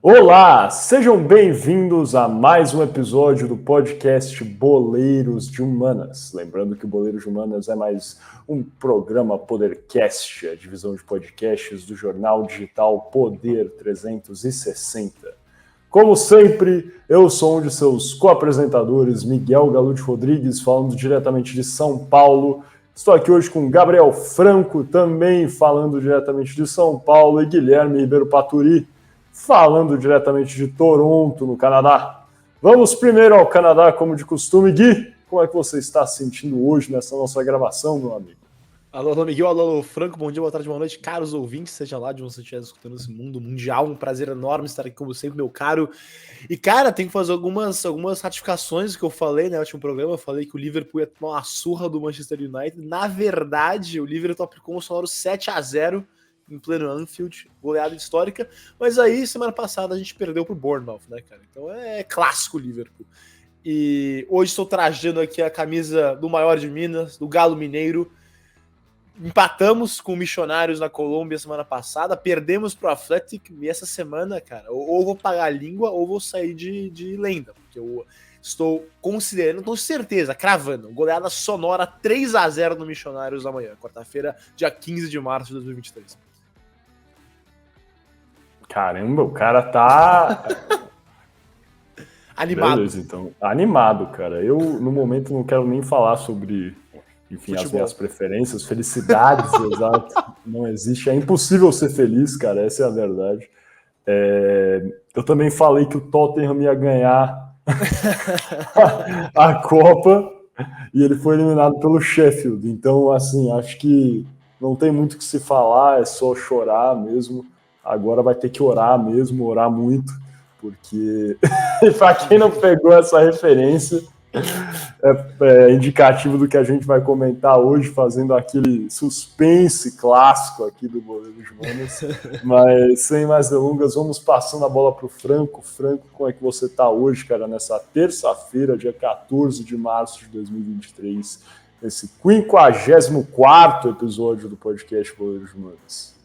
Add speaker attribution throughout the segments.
Speaker 1: Olá, sejam bem-vindos a mais um episódio do podcast Boleiros de Humanas. Lembrando que o Boleiros de Humanas é mais um programa Podercast, a divisão de podcasts do jornal digital Poder 360. Como sempre, eu sou um de seus co-apresentadores, Miguel Galute Rodrigues, falando diretamente de São Paulo. Estou aqui hoje com Gabriel Franco, também falando diretamente de São Paulo, e Guilherme Ribeiro Paturi, falando diretamente de Toronto, no Canadá. Vamos primeiro ao Canadá, como de costume. Gui, como é que você está se sentindo hoje nessa nossa gravação, meu amigo?
Speaker 2: Alô, Miguel, alô, Franco, bom dia, boa tarde, boa noite, caros ouvintes, seja lá de onde você estiver escutando esse mundo mundial, um prazer enorme estar aqui como sempre, meu caro. E, cara, tem que fazer algumas ratificações que eu falei, né, no último programa, eu falei que o Liverpool ia tomar uma surra do Manchester United. Na verdade, o Liverpool aplicou um sonoro 7-0 em pleno Anfield, goleada histórica, mas aí, semana passada, a gente perdeu pro Bournemouth, né, cara? Então é clássico o Liverpool. E hoje estou trajando aqui a camisa do maior de Minas, do Galo Mineiro. Empatamos com o Missionários na Colômbia semana passada, perdemos pro Athletic, e essa semana, cara, ou vou pagar a língua ou vou sair de lenda, porque eu estou considerando, com certeza, cravando, goleada sonora 3-0 no Missionários amanhã, quarta-feira, dia 15 de março de 2023.
Speaker 1: Caramba, o cara tá...
Speaker 2: Animado.
Speaker 1: Beleza, então. Animado, cara. Eu, no momento, não quero nem falar sobre, enfim, as minhas preferências, felicidades, exato. Não existe. É impossível ser feliz, cara. Essa é a verdade. Eu também falei que o Tottenham ia ganhar a Copa e ele foi eliminado pelo Sheffield. Então, assim, acho que não tem muito o que se falar, é só chorar mesmo. Agora vai ter que orar mesmo, orar muito, porque para quem não pegou essa referência, é indicativo do que a gente vai comentar hoje, fazendo aquele suspense clássico aqui do Boleiros de Humanas. Mas sem mais delongas, vamos passando a bola para o Franco. Franco, como é que você está hoje, cara, nessa terça-feira, dia 14 de março de 2023, esse 54º episódio do podcast Boleiros de Humanas?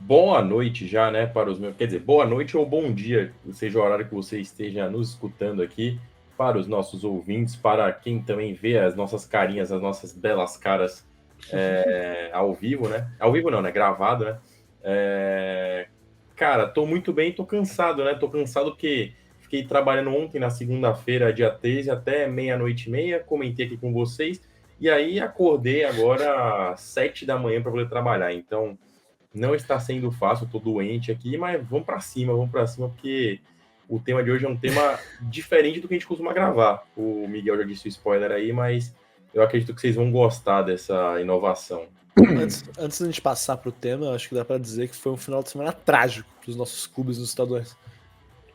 Speaker 3: Boa noite já, né, para os meus... Quer dizer, boa noite ou bom dia, seja o horário que você esteja nos escutando aqui, para os nossos ouvintes, para quem também vê as nossas carinhas, as nossas belas caras ao vivo, né? Ao vivo não, né? Gravado, né? Cara, tô muito bem, tô cansado, né? Tô cansado porque fiquei trabalhando ontem, na segunda-feira, dia 13, até meia-noite e meia, comentei aqui com vocês, e aí acordei agora às 7 da manhã para poder trabalhar, então... Não está sendo fácil, eu tô doente aqui, mas vamos para cima, porque o tema de hoje é um tema diferente do que a gente costuma gravar. O Miguel já disse o spoiler aí, mas eu acredito que vocês vão gostar dessa inovação.
Speaker 2: Antes da gente passar pro tema, eu acho que dá para dizer que foi um final de semana trágico para os nossos clubes nos estaduais.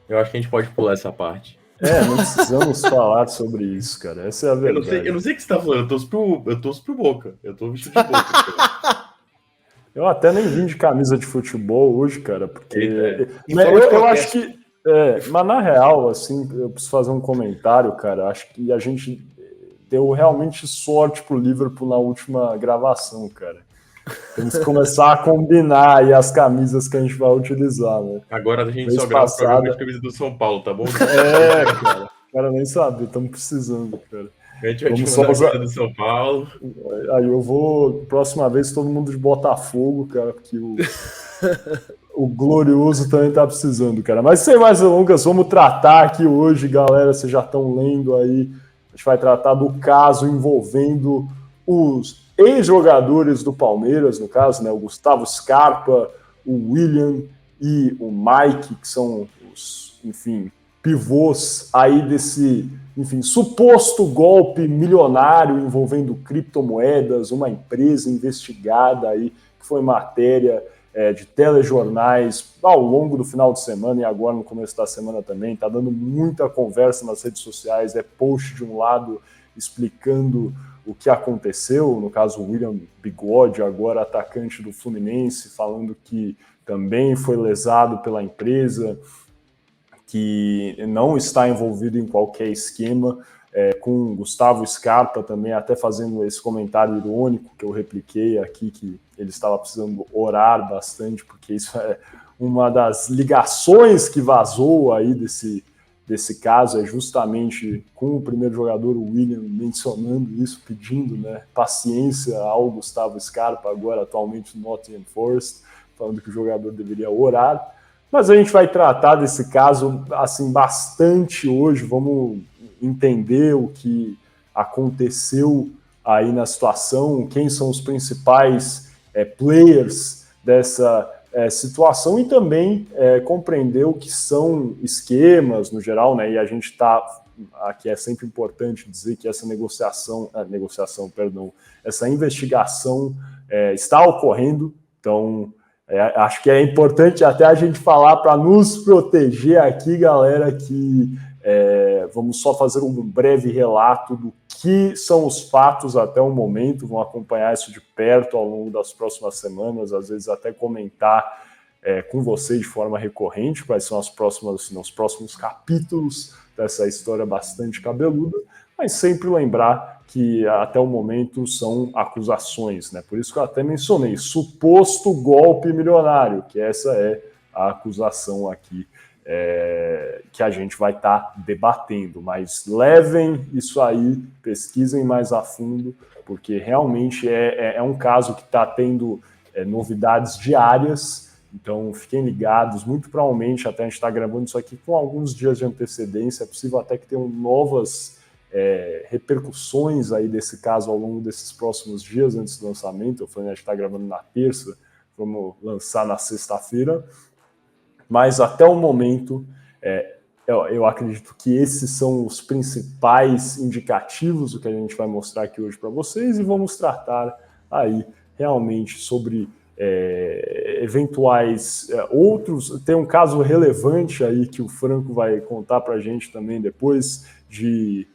Speaker 3: Eu acho que a gente pode pular essa parte.
Speaker 1: Não precisamos falar sobre isso, cara. Essa é a verdade.
Speaker 3: Eu não sei o que você tá falando, eu torço pro Boca. Eu tô vestido de Boca.
Speaker 1: Eu até nem vim de camisa de futebol hoje, cara, porque...
Speaker 2: Eu
Speaker 1: acho que... mas na real, assim, eu preciso fazer um comentário, cara. Acho que a gente deu realmente sorte pro Liverpool na última gravação, cara. Temos que começar a combinar aí as camisas que a gente vai utilizar, né?
Speaker 3: Agora a gente só grava o programa de camisa do São Paulo, tá bom?
Speaker 1: Cara. O cara nem sabe, estamos precisando, cara.
Speaker 3: A gente vai te mandar a camisa do São Paulo.
Speaker 1: Aí eu vou, próxima vez, todo mundo de Botafogo, cara, porque o Glorioso também tá precisando, cara. Mas sem mais delongas, vamos tratar aqui hoje, galera, vocês já estão lendo aí, a gente vai tratar do caso envolvendo os ex-jogadores do Palmeiras, no caso, né, o Gustavo Scarpa, o William e o Mike, que são os, enfim, pivôs aí desse, enfim, suposto golpe milionário envolvendo criptomoedas, uma empresa investigada aí, que foi matéria de telejornais ao longo do final de semana e agora no começo da semana também, tá dando muita conversa nas redes sociais, post de um lado explicando o que aconteceu, no caso o William Bigode, agora atacante do Fluminense, falando que também foi lesado pela empresa, que não está envolvido em qualquer esquema, com Gustavo Scarpa também até fazendo esse comentário irônico que eu repliquei aqui, que ele estava precisando orar bastante, porque isso é uma das ligações que vazou aí desse caso é justamente com o primeiro jogador, o William, mencionando isso, pedindo, né, paciência ao Gustavo Scarpa, agora atualmente no Nottingham Forest, falando que o jogador deveria orar. Mas a gente vai tratar desse caso assim bastante hoje, vamos entender o que aconteceu aí na situação, quem são os principais players dessa situação e também compreender o que são esquemas no geral, né? E a gente está aqui, é sempre importante dizer que essa essa investigação está ocorrendo, então acho que é importante até a gente falar para nos proteger aqui, galera, que vamos só fazer um breve relato do que são os fatos até o momento, vão acompanhar isso de perto ao longo das próximas semanas, às vezes até comentar com você de forma recorrente quais são os próximos capítulos dessa história bastante cabeluda, mas sempre lembrar que até o momento são acusações, né? Por isso que eu até mencionei, suposto golpe milionário, que essa é a acusação aqui que a gente vai estar debatendo, mas levem isso aí, pesquisem mais a fundo, porque realmente é um caso que está tendo novidades diárias, então fiquem ligados, muito provavelmente até a gente está gravando isso aqui com alguns dias de antecedência, é possível até que tenham novas repercussões aí desse caso ao longo desses próximos dias antes do lançamento. Eu falei, a gente está gravando na terça, vamos lançar na sexta-feira, mas até o momento eu acredito que esses são os principais indicativos do que a gente vai mostrar aqui hoje para vocês e vamos tratar aí realmente sobre eventuais outros. Tem um caso relevante aí que o Franco vai contar para a gente também depois de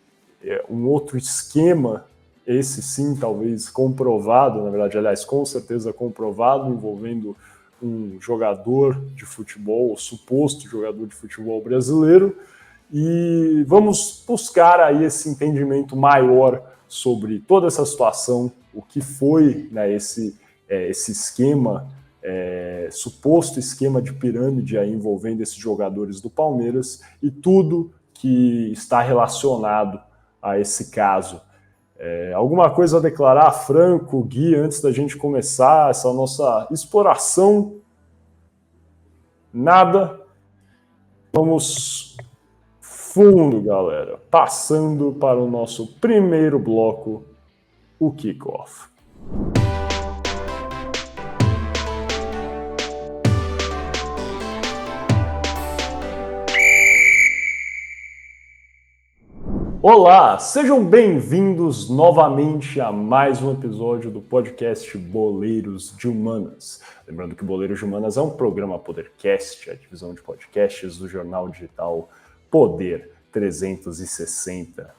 Speaker 1: um outro esquema, esse sim talvez comprovado, na verdade, aliás, com certeza comprovado, envolvendo um jogador de futebol, suposto jogador de futebol brasileiro, e vamos buscar aí esse entendimento maior sobre toda essa situação, o que foi, né, esse esquema, suposto esquema de pirâmide aí envolvendo esses jogadores do Palmeiras e tudo que está relacionado a esse caso. Alguma coisa a declarar, Franco, Gui, antes da gente começar essa nossa exploração? Nada? Vamos fundo, galera. Passando para o nosso primeiro bloco, o kickoff. Olá, sejam bem-vindos novamente a mais um episódio do podcast Boleiros de Humanas. Lembrando que Boleiros de Humanas é um programa Podercast, a divisão de podcasts do jornal digital Poder 360.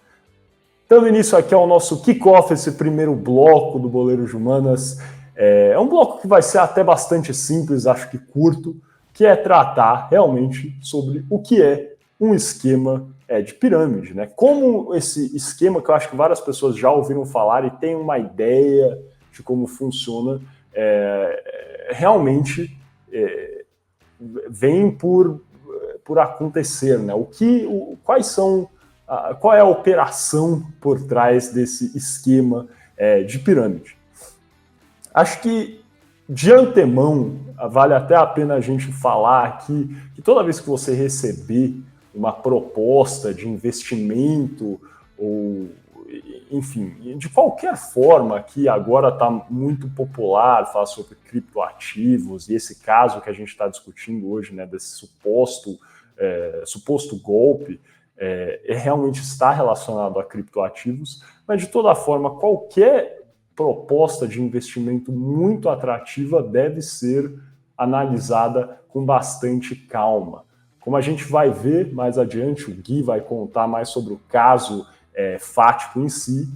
Speaker 1: Dando início aqui ao nosso kickoff, esse primeiro bloco do Boleiros de Humanas. É um bloco que vai ser até bastante simples, acho que curto, que é tratar realmente sobre o que é um esquema de pirâmide, né? Como esse esquema, que eu acho que várias pessoas já ouviram falar e têm uma ideia de como funciona, realmente vem por acontecer, né? Qual é a operação por trás desse esquema de pirâmide? Acho que de antemão vale até a pena a gente falar aqui que toda vez que você receber uma proposta de investimento ou, enfim, de qualquer forma que agora está muito popular, falar sobre criptoativos, e esse caso que a gente está discutindo hoje, né, desse suposto golpe, realmente está relacionado a criptoativos, mas de toda forma, qualquer proposta de investimento muito atrativa deve ser analisada com bastante calma. Como a gente vai ver mais adiante, o Gui vai contar mais sobre o caso fático em si,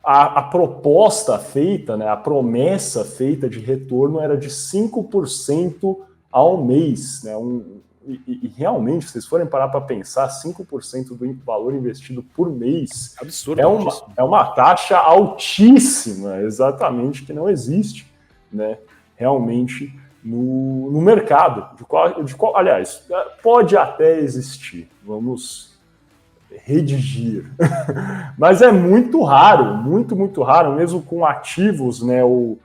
Speaker 1: a proposta feita, né, a promessa feita de retorno era de 5% ao mês. Né, e realmente, se vocês forem parar para pensar, 5% do valor investido por mês
Speaker 2: absurdo,
Speaker 1: é uma taxa altíssima, exatamente, que não existe, né, realmente no mercado, aliás, pode até existir, vamos redigir, mas é muito raro, muito raro, mesmo com ativos, né, ou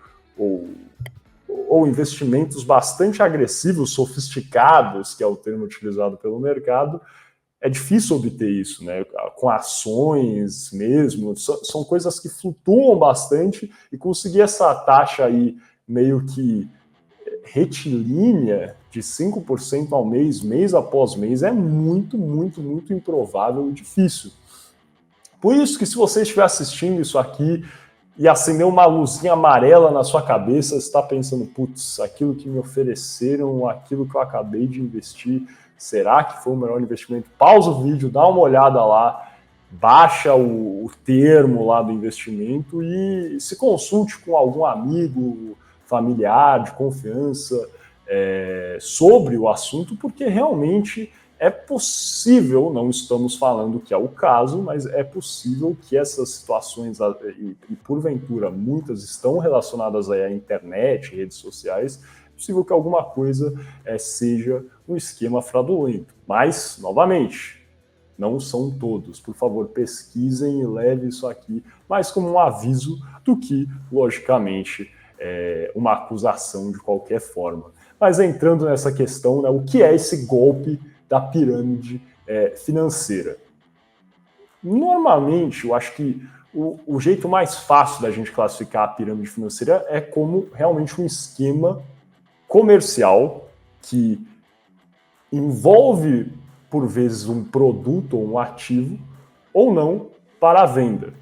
Speaker 1: investimentos bastante agressivos, sofisticados, que é o termo utilizado pelo mercado, é difícil obter isso, né? Com ações mesmo, são coisas que flutuam bastante, e conseguir essa taxa aí meio que retilínea de 5% ao mês após mês, é muito improvável e difícil. Por isso que, se você estiver assistindo isso aqui e acender uma luzinha amarela na sua cabeça, você está pensando, putz, aquilo que me ofereceram, aquilo que eu acabei de investir, será que foi o melhor investimento? Pausa o vídeo, dá uma olhada lá, baixa o termo lá do investimento e se consulte com algum amigo, familiar, de confiança, sobre o assunto, porque realmente é possível, não estamos falando que é o caso, mas é possível que essas situações, e porventura muitas estão relacionadas à internet, redes sociais, é possível que alguma coisa seja um esquema fraudulento. Mas, novamente, não são todos. Por favor, pesquisem e levem isso aqui mais como um aviso do que, logicamente, uma acusação de qualquer forma. Mas entrando nessa questão, né, o que é esse golpe da pirâmide financeira? Normalmente, eu acho que o jeito mais fácil da gente classificar a pirâmide financeira é como realmente um esquema comercial que envolve, por vezes, um produto ou um ativo, ou não, para a venda.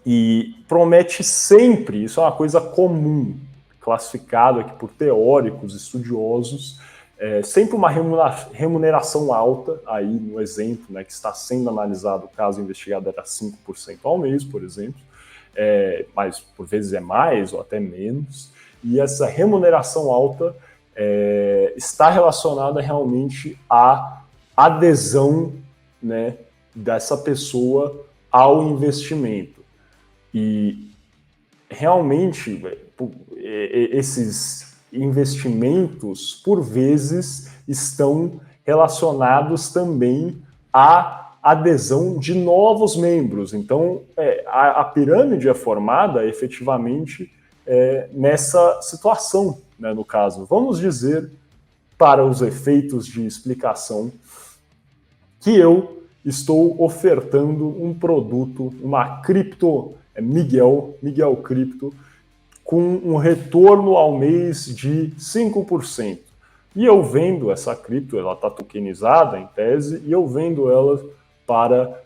Speaker 1: E promete sempre, isso é uma coisa comum, classificado aqui por teóricos, estudiosos, sempre uma remuneração alta, aí no exemplo, né, que está sendo analisado, o caso investigado era 5% ao mês, por exemplo, mas por vezes é mais ou até menos, e essa remuneração alta está relacionada realmente à adesão, né, dessa pessoa ao investimento. E realmente esses investimentos, por vezes, estão relacionados também à adesão de novos membros. Então, a pirâmide é formada efetivamente nessa situação, né, no caso. Vamos dizer, para os efeitos de explicação, que eu estou ofertando um produto, uma cripto, Miguel Cripto, com um retorno ao mês de 5%. E eu vendo essa cripto, ela está tokenizada em tese, e eu vendo ela para,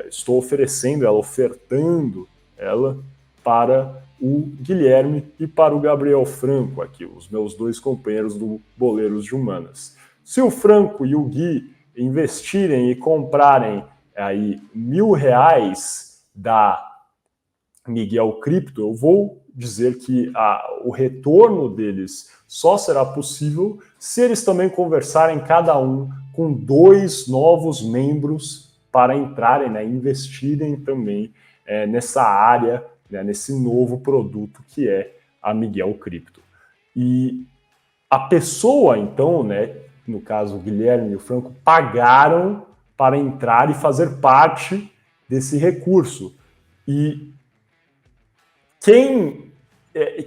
Speaker 1: estou oferecendo ela, ofertando ela para o Guilherme e para o Gabriel Franco, aqui, os meus dois companheiros do Boleiros de Humanas. Se o Franco e o Gui investirem e comprarem aí R$1.000 da Miguel Cripto, eu vou dizer que o retorno deles só será possível se eles também conversarem cada um com 2 novos membros para entrarem, né, investirem também nessa área, né, nesse novo produto que é a Miguel Cripto. E a pessoa, então, né, no caso o Guilherme e o Franco, pagaram para entrar e fazer parte desse recurso. E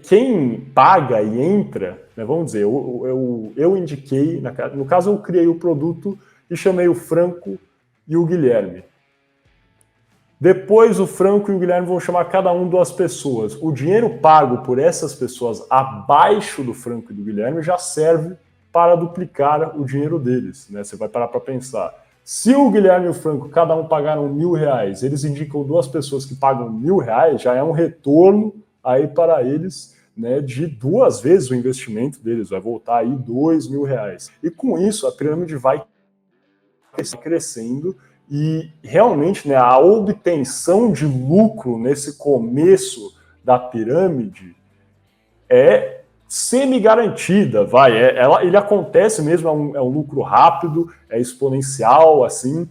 Speaker 1: quem paga e entra, né, vamos dizer, eu indiquei, no caso eu criei o produto e chamei o Franco e o Guilherme. Depois o Franco e o Guilherme vão chamar cada um 2 pessoas. O dinheiro pago por essas pessoas abaixo do Franco e do Guilherme já serve para duplicar o dinheiro deles, né? Você vai parar para pensar. Se o Guilherme e o Franco, cada um pagaram R$1.000, eles indicam 2 pessoas que pagam R$1.000, já é um retorno aí para eles, né, de 2 vezes o investimento deles, vai voltar aí R$2.000. E com isso a pirâmide vai crescendo e realmente, né, a obtenção de lucro nesse começo da pirâmide é semi-garantida, ele acontece mesmo, é um lucro rápido, é exponencial, assim,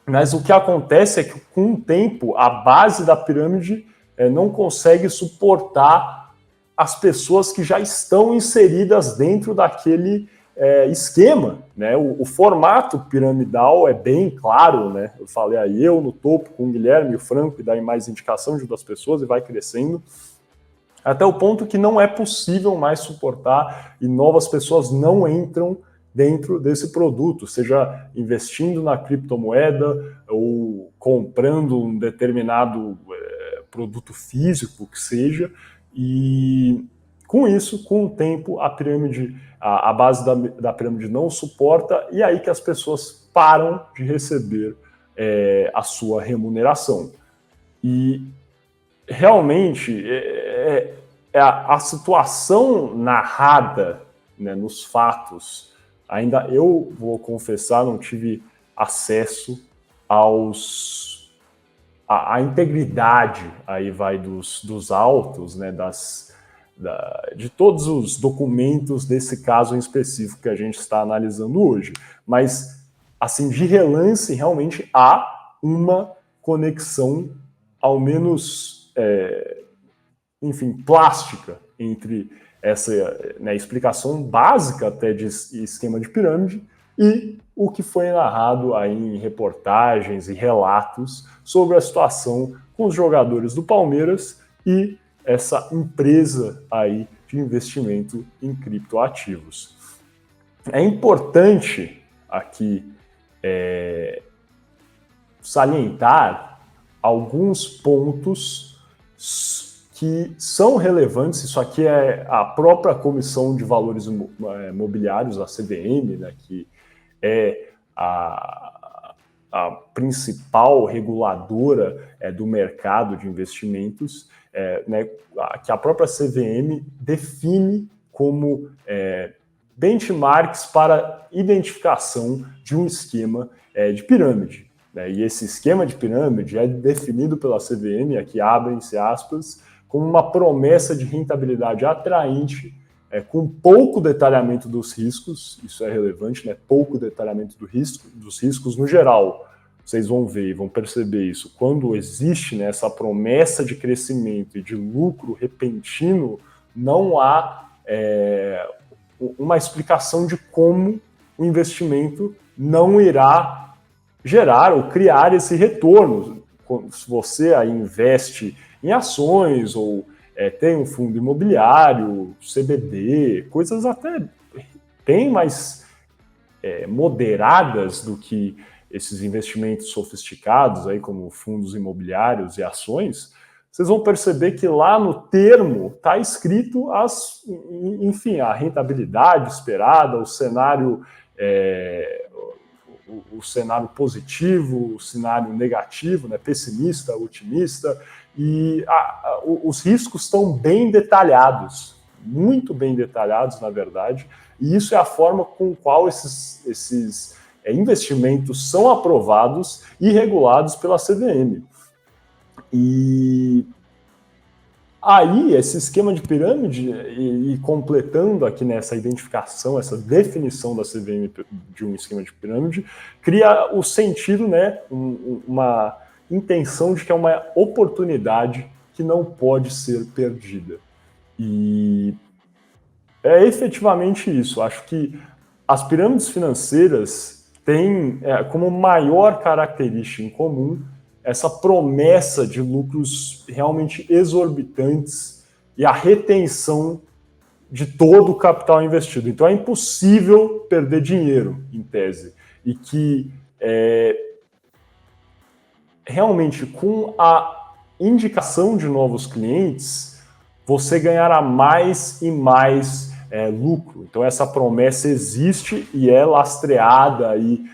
Speaker 1: mas o que acontece é que com o tempo a base da pirâmide não consegue suportar as pessoas que já estão inseridas dentro daquele esquema, né? O formato piramidal é bem claro, né? Eu falei aí, eu no topo com o Guilherme e o Franco, e daí mais indicação de outras pessoas e vai crescendo, até o ponto que não é possível mais suportar e novas pessoas não entram dentro desse produto, seja investindo na criptomoeda ou comprando um determinado produto físico que seja, e com isso, com o tempo, a pirâmide, a base da pirâmide não suporta, e aí que as pessoas param de receber a sua remuneração. E realmente a situação narrada, né, nos fatos, ainda eu vou confessar, não tive acesso à integridade aí vai dos autos, né, de todos os documentos desse caso em específico que a gente está analisando hoje. Mas, assim, de relance, realmente há uma conexão, ao menos, enfim, plástica, entre essa, né, explicação básica até de esquema de pirâmide e o que foi narrado aí em reportagens e relatos sobre a situação com os jogadores do Palmeiras e essa empresa aí de investimento em criptoativos. É importante aqui salientar alguns pontos que são relevantes. Isso aqui é a própria Comissão de Valores Mobiliários, a CVM, né, que é a principal reguladora do mercado de investimentos, né, que a própria CVM define como benchmarks para identificação de um esquema de pirâmide, né? E esse esquema de pirâmide é definido pela CVM, aqui abrem-se aspas, como uma promessa de rentabilidade atraente, com pouco detalhamento dos riscos. Isso é relevante, né? Pouco detalhamento dos riscos no geral. Vocês vão ver e vão perceber isso. Quando existe, né, essa promessa de crescimento e de lucro repentino, não há uma explicação de como o investimento não irá gerar ou criar esse retorno. Se você aí investe em ações ou tem um fundo imobiliário, CBD, coisas até bem mais moderadas do que esses investimentos sofisticados, aí, como fundos imobiliários e ações, vocês vão perceber que lá no termo está escrito enfim, a rentabilidade esperada, o cenário positivo, o cenário negativo, né, pessimista, otimista, e os riscos estão bem detalhados, muito bem detalhados, na verdade, e isso é a forma com qual esses investimentos são aprovados e regulados pela CVM. E aí, esse esquema de pirâmide, e completando aqui nessa identificação, essa definição da CVM de um esquema de pirâmide, cria o sentido, né, uma intenção de que é uma oportunidade que não pode ser perdida. E é efetivamente isso. Acho que as pirâmides financeiras têm como maior característica em comum essa promessa de lucros realmente exorbitantes e a retenção de todo o capital investido. Então é impossível perder dinheiro, em tese. E que realmente com a indicação de novos clientes, você ganhará mais e mais lucro. Então essa promessa existe e é lastreada aí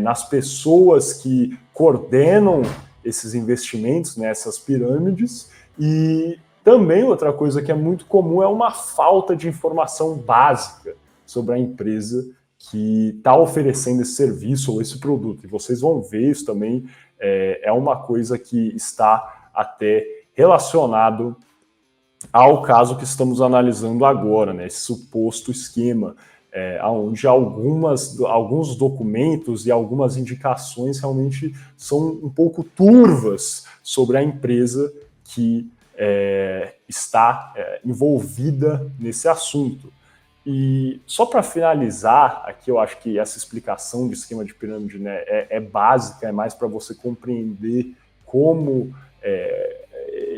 Speaker 1: nas pessoas que coordenam esses investimentos, nessas pirâmides. E também outra coisa que é muito comum é uma falta de informação básica sobre a empresa que está oferecendo esse serviço ou esse produto. E vocês vão ver isso também, é uma coisa que está até relacionado ao caso que estamos analisando agora, né, esse suposto esquema, onde alguns documentos e algumas indicações realmente são um pouco turvas sobre a empresa que está envolvida nesse assunto. E só para finalizar, aqui eu acho que essa explicação de esquema de pirâmide, né, é básica, é mais para você compreender como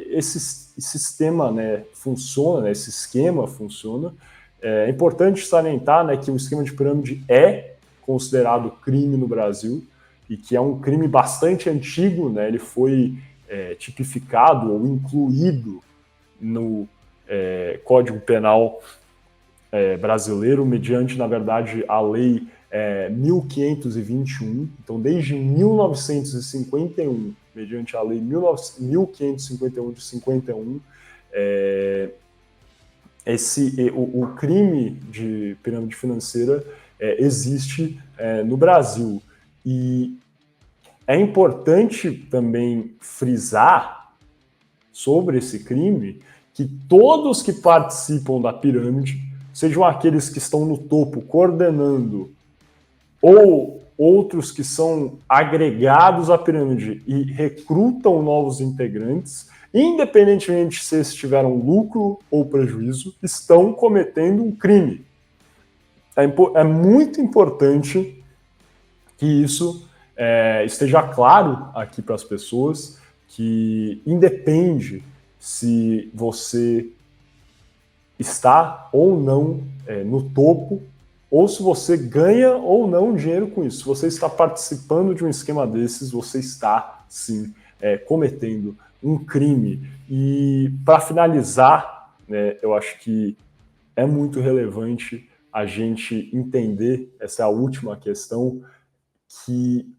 Speaker 1: esse sistema, né, funciona, esse esquema funciona. É importante salientar, né, que o esquema de pirâmide é considerado crime no Brasil e que é um crime bastante antigo, né, ele foi tipificado ou incluído no Código Penal brasileiro, mediante, na verdade, a Lei 1521. Então, desde 1951, mediante a Lei 1551 de 51, o crime de pirâmide financeira existe no Brasil. E é importante também frisar sobre esse crime que todos que participam da pirâmide, sejam aqueles que estão no topo coordenando ou outros que são agregados à pirâmide e recrutam novos integrantes, independentemente se esses tiveram lucro ou prejuízo, estão cometendo um crime. É muito importante que isso esteja claro aqui para as pessoas, que independe se você está ou não no topo, ou se você ganha ou não dinheiro com isso. Se você está participando de um esquema desses, você está, sim, cometendo um crime. E, para finalizar, né, eu acho que é muito relevante a gente entender, essa é a última questão, que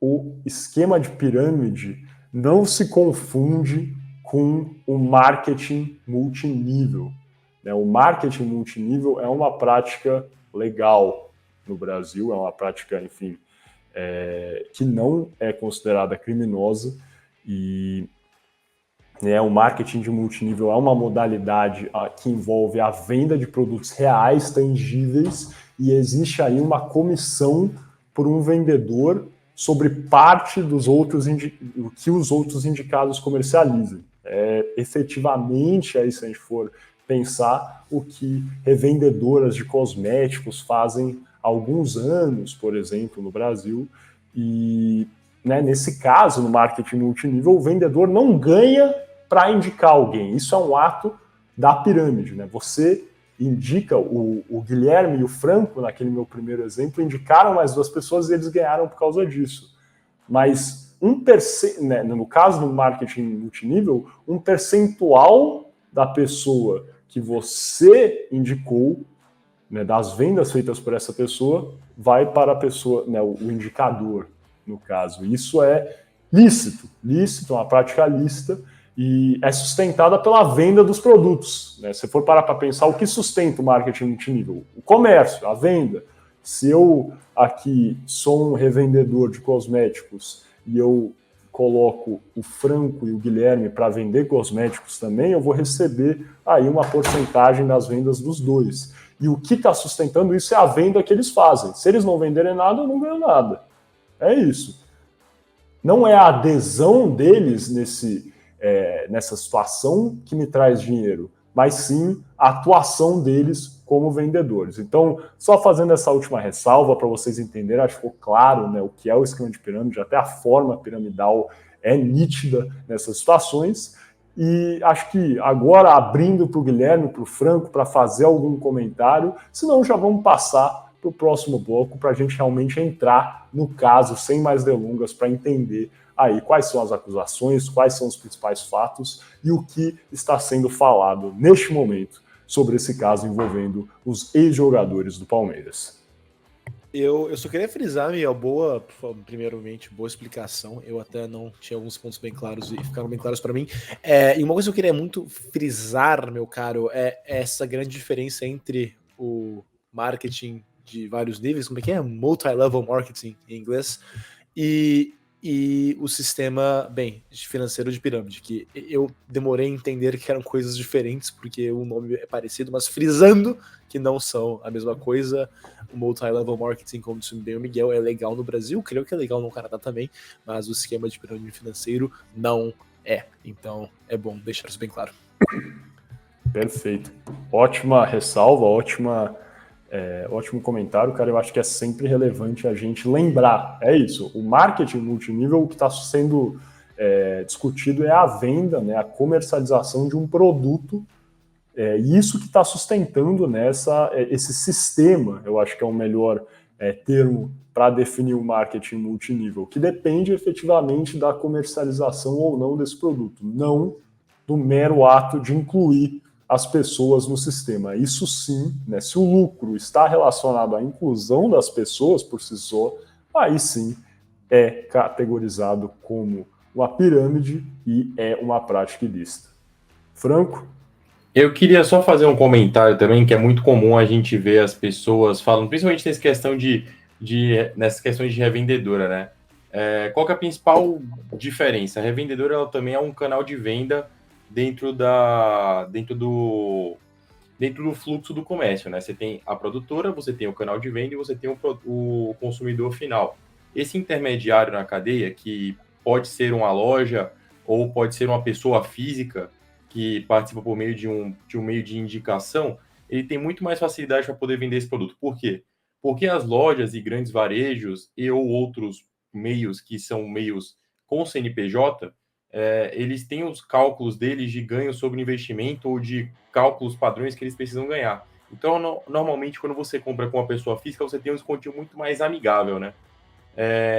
Speaker 1: o esquema de pirâmide não se confunde com o marketing multinível. O marketing multinível é uma prática legal no Brasil, é uma prática, enfim, que não é considerada criminosa, e o marketing de multinível é uma modalidade que envolve a venda de produtos reais, tangíveis, e existe aí uma comissão por um vendedor sobre parte dos outros que os outros indicados comercializam. Efetivamente, aí, se a gente for pensar, o que revendedoras de cosméticos fazem há alguns anos, por exemplo, no Brasil. E, nesse caso, no marketing multinível, o vendedor não ganha para indicar alguém. Isso é um ato da pirâmide. Você indica, o Guilherme e o Franco, naquele meu primeiro exemplo, indicaram mais duas pessoas e eles ganharam por causa disso. Mas no caso do marketing multinível, um percentual da pessoa que você indicou, das vendas feitas por essa pessoa, vai para a pessoa, o indicador, no caso. Isso é lícito, uma prática lícita, e é sustentada pela venda dos produtos. Se for parar para pensar, o que sustenta o marketing multinível? O comércio, a venda. Se eu aqui sou um revendedor de cosméticos e eu coloco o Franco e o Guilherme para vender cosméticos também, eu vou receber aí uma porcentagem das vendas dos dois. E o que está sustentando isso é a venda que eles fazem. Se eles não venderem nada, eu não ganho nada. É isso. Não é a adesão deles nessa situação que me traz dinheiro, mas sim a atuação deles como vendedores. Então, só fazendo essa última ressalva para vocês entenderem, acho que ficou claro, o que é o esquema de pirâmide, até a forma piramidal é nítida nessas situações. E acho que agora, abrindo para o Guilherme, para o Franco, para fazer algum comentário, senão já vamos passar para o próximo bloco para a gente realmente entrar no caso, sem mais delongas, para entender aí quais são as acusações, quais são os principais fatos e o que está sendo falado neste momento sobre esse caso envolvendo os ex-jogadores do Palmeiras.
Speaker 2: Eu só queria frisar, Miguel, primeiramente, boa explicação. Eu até não tinha alguns pontos bem claros e ficaram bem claros para mim. E uma coisa que eu queria muito frisar, meu caro, é essa grande diferença entre o marketing de vários níveis, como é que é? Multi-level marketing em inglês, e o sistema, financeiro de pirâmide, que eu demorei a entender que eram coisas diferentes, porque o nome é parecido, mas frisando que não são a mesma coisa. O multi-level marketing, como disse bem o Miguel, é legal no Brasil, creio que é legal no Canadá também, mas o esquema de pirâmide financeiro não é. Então, é bom deixar isso bem claro.
Speaker 1: Perfeito. Ótima ressalva, ótimo comentário, cara. Eu acho que é sempre relevante a gente lembrar. É isso, o marketing multinível, o que está sendo discutido é a venda, né, a comercialização de um produto, e isso que está sustentando esse sistema, eu acho que é o melhor termo para definir o marketing multinível, que depende efetivamente da comercialização ou não desse produto, não do mero ato de incluir as pessoas no sistema. Isso sim, né, se o lucro está relacionado à inclusão das pessoas por si só, aí sim é categorizado como uma pirâmide e é uma prática ilícita. Franco?
Speaker 3: Eu queria só fazer um comentário também, que é muito comum a gente ver as pessoas falando, principalmente nessa questão nessas questões de revendedora, né? Qual que é a principal diferença? A revendedora ela também é um canal de venda dentro do fluxo do comércio, né? Você tem a produtora, você tem o canal de venda e você tem o consumidor final. Esse intermediário na cadeia, que pode ser uma loja ou pode ser uma pessoa física que participa por meio de um meio de indicação, ele tem muito mais facilidade para poder vender esse produto. Por quê? Porque as lojas e grandes varejos ou outros meios que são meios com CNPJ, eles têm os cálculos deles de ganho sobre investimento ou de cálculos padrões que eles precisam ganhar. Então, normalmente, quando você compra com uma pessoa física, você tem um desconto muito mais amigável, né?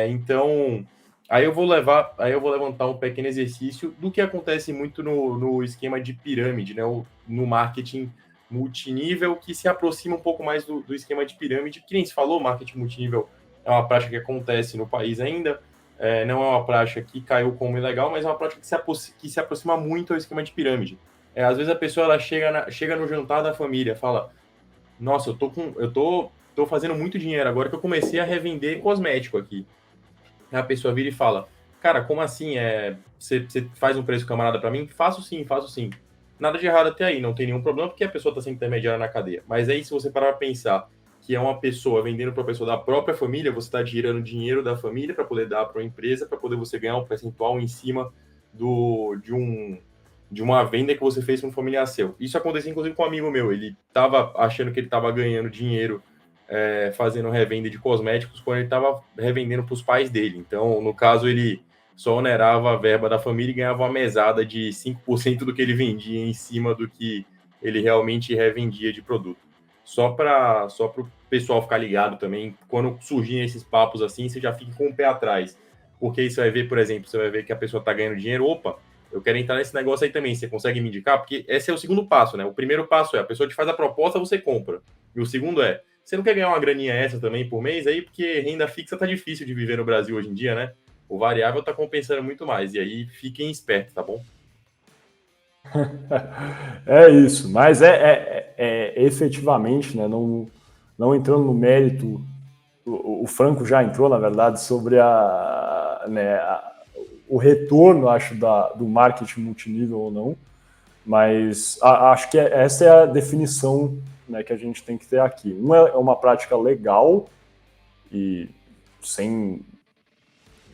Speaker 3: Então, aí eu vou levantar um pequeno exercício do que acontece muito no esquema de pirâmide, né? No marketing multinível, que se aproxima um pouco mais do esquema de pirâmide. Que nem se falou, marketing multinível é uma prática que acontece no país ainda, não é uma prática que caiu como ilegal, mas é uma prática que se aproxima muito ao esquema de pirâmide. Às vezes a pessoa ela chega no jantar da família, fala: nossa, eu tô fazendo muito dinheiro agora que eu comecei a revender cosmético aqui. Aí a pessoa vira e fala: cara, como assim? Você faz um preço camarada para mim? Faço sim. Nada de errado até aí, não tem nenhum problema, porque a pessoa está sendo intermediária na cadeia. Mas aí, se você parar para pensar que é uma pessoa vendendo para uma pessoa da própria família, você está tirando dinheiro da família para poder dar para uma empresa, para poder você ganhar um percentual em cima de uma venda que você fez para um familiar seu. Isso aconteceu, inclusive, com um amigo meu. Ele estava achando que ele estava ganhando dinheiro fazendo revenda de cosméticos quando ele estava revendendo para os pais dele. Então, no caso, ele só onerava a verba da família e ganhava uma mesada de 5% do que ele vendia em cima do que ele realmente revendia de produto. Só para o pessoal ficar ligado também, quando surgirem esses papos assim, você já fica com o pé atrás. Porque aí você vai ver, por exemplo, você vai ver que a pessoa está ganhando dinheiro, opa, eu quero entrar nesse negócio aí também, você consegue me indicar? Porque esse é o segundo passo, né? O primeiro passo a pessoa te faz a proposta, você compra. E o segundo você não quer ganhar uma graninha essa também por mês aí? Porque renda fixa tá difícil de viver no Brasil hoje em dia, né? O variável tá compensando muito mais. E aí, fiquem espertos, tá bom?
Speaker 1: É isso, mas efetivamente, né, não entrando no mérito, o Franco já entrou, na verdade, sobre o retorno, acho, do marketing multinível ou não, mas acho que essa é a definição, né, que a gente tem que ter aqui. É uma prática legal e sem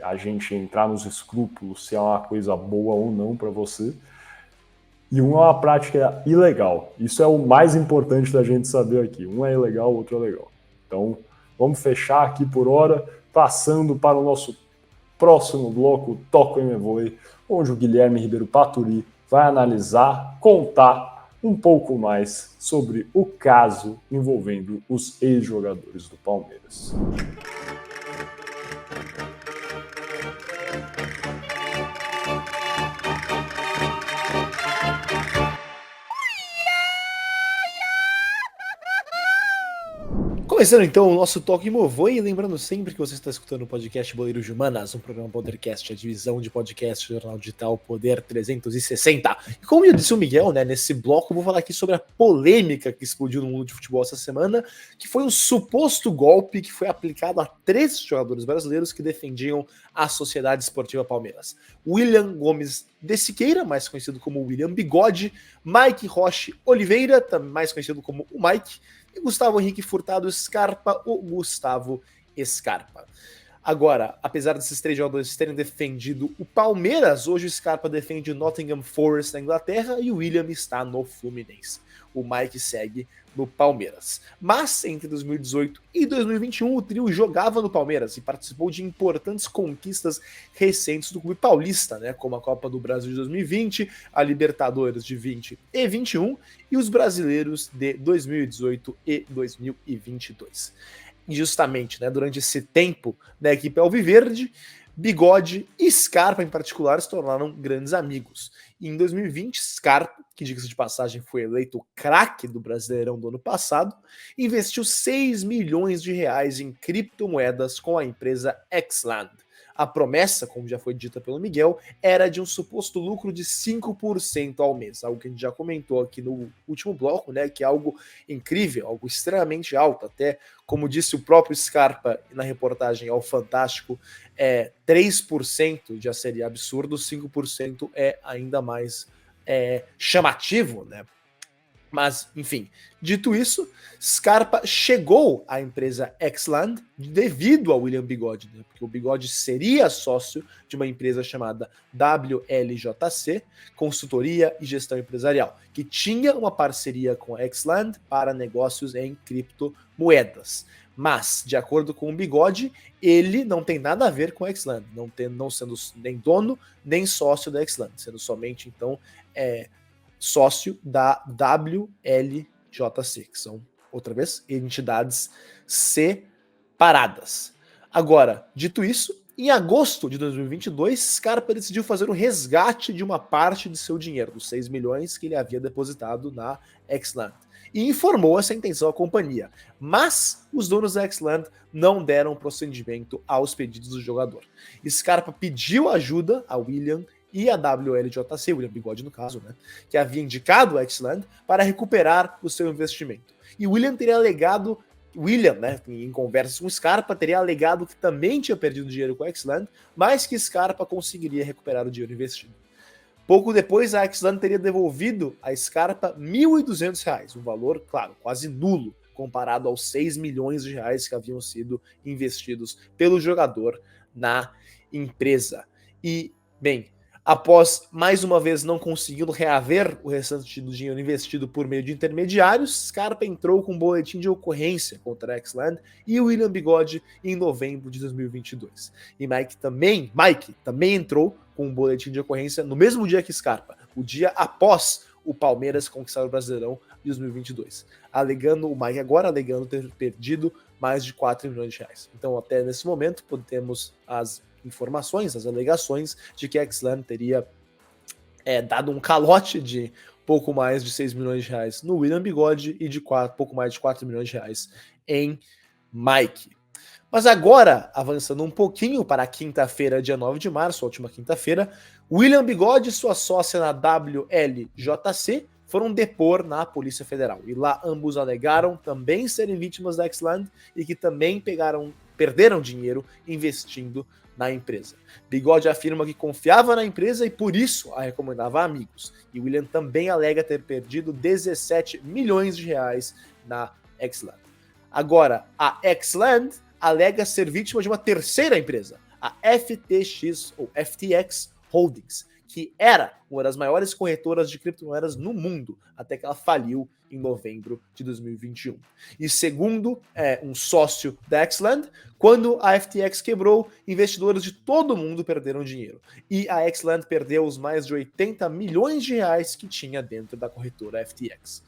Speaker 1: a gente entrar nos escrúpulos se é uma coisa boa ou não para você, e uma é uma prática ilegal. Isso é o mais importante da gente saber aqui. Um é ilegal, o outro é legal. Então, vamos fechar aqui por hora, passando para o nosso próximo bloco, Toco e Me Voe, onde o Guilherme Ribeiro Paturi vai analisar, contar um pouco mais sobre o caso envolvendo os ex-jogadores do Palmeiras.
Speaker 2: Começando então o nosso Toque Movoi, e lembrando sempre que você está escutando o podcast Boleiros de Humanas, um programa Podercast, a divisão de podcast do jornal digital Poder 360. E como eu disse o Miguel, né, nesse bloco eu vou falar aqui sobre a polêmica que explodiu no mundo de futebol essa semana, que foi um suposto golpe que foi aplicado a 3 jogadores brasileiros que defendiam a Sociedade Esportiva Palmeiras. William Gomes de Siqueira, mais conhecido como William Bigode, Mike Roche Oliveira, também mais conhecido como o Mike, e Gustavo Henrique Furtado Scarpa, o Gustavo Scarpa. Agora, apesar desses 3 jogadores terem defendido o Palmeiras, hoje o Scarpa defende o Nottingham Forest na Inglaterra e o William está no Fluminense. O Mike segue no Palmeiras. Mas, entre 2018 e 2021, o trio jogava no Palmeiras e participou de importantes conquistas recentes do clube paulista, né, como a Copa do Brasil de 2020, a Libertadores de 20 e 21 e os brasileiros de 2018 e 2022. E justamente, né, durante esse tempo da equipe alviverde, Bigode e Scarpa, em particular, se tornaram grandes amigos. E em 2020, Scarpa, que diga-se de passagem foi eleito craque do Brasileirão do ano passado, investiu 6 milhões de reais em criptomoedas com a empresa Xland. A promessa, como já foi dita pelo Miguel, era de um suposto lucro de 5% ao mês, algo que a gente já comentou aqui no último bloco, né, que é algo incrível, algo extremamente alto, até como disse o próprio Scarpa na reportagem ao Fantástico, 3% já seria absurdo, 5% é ainda mais chamativo, né? Mas, enfim, dito isso, Scarpa chegou à empresa Xland devido ao William Bigode, né? Porque o Bigode seria sócio de uma empresa chamada WLJC, Consultoria e Gestão Empresarial, que tinha uma parceria com a Xland para negócios em criptomoedas. Mas, de acordo com o Bigode, ele não tem nada a ver com a Xland, não sendo nem dono nem sócio da Xland, sendo somente, então, sócio da WLJC, que são, outra vez, entidades separadas. Agora, dito isso, em agosto de 2022, Scarpa decidiu fazer o resgate de uma parte de seu dinheiro, dos 6 milhões que ele havia depositado na Xland, e informou essa intenção à companhia. Mas os donos da Xland não deram procedimento aos pedidos do jogador. Scarpa pediu ajuda a William e a WLJC, William Bigode no caso, né, que havia indicado a Xland para recuperar o seu investimento. E William teria alegado, né, em conversas com Scarpa, teria alegado que também tinha perdido dinheiro com a Xland, mas que Scarpa conseguiria recuperar o dinheiro investido. Pouco depois, a Xland teria devolvido a Scarpa R$ 1.200, um valor, claro, quase nulo, comparado aos 6 milhões de reais que haviam sido investidos pelo jogador na empresa. E, bem, após mais uma vez não conseguindo reaver o restante do dinheiro investido por meio de intermediários, Scarpa entrou com um boletim de ocorrência contra a Xland e o William Bigode em novembro de 2022. E Mike também entrou com um boletim de ocorrência no mesmo dia que Scarpa, o dia após o Palmeiras conquistar o Brasileirão de 2022, o Mike agora alegando ter perdido mais de 4 milhões de reais. Então, até nesse momento, temos as informações, as alegações de que a Xland teria dado um calote de pouco mais de 6 milhões de reais no William Bigode e de pouco mais de 4 milhões de reais em Mike. Mas agora, avançando um pouquinho para a quinta-feira, dia 9 de março, a última quinta-feira, William Bigode e sua sócia na WLJC foram depor na Polícia Federal. E lá ambos alegaram também serem vítimas da Xland e que também perderam dinheiro investindo na empresa. Bigode afirma que confiava na empresa e por isso a recomendava a amigos. E William também alega ter perdido 17 milhões de reais na Xland. Agora, a Xland alega ser vítima de uma terceira empresa, a FTX ou FTX Holdings, que era uma das maiores corretoras de criptomoedas no mundo, até que ela faliu em novembro de 2021. E segundo um sócio da Xland, quando a FTX quebrou, investidores de todo mundo perderam dinheiro. E a Xland perdeu os mais de 80 milhões de reais que tinha dentro da corretora FTX.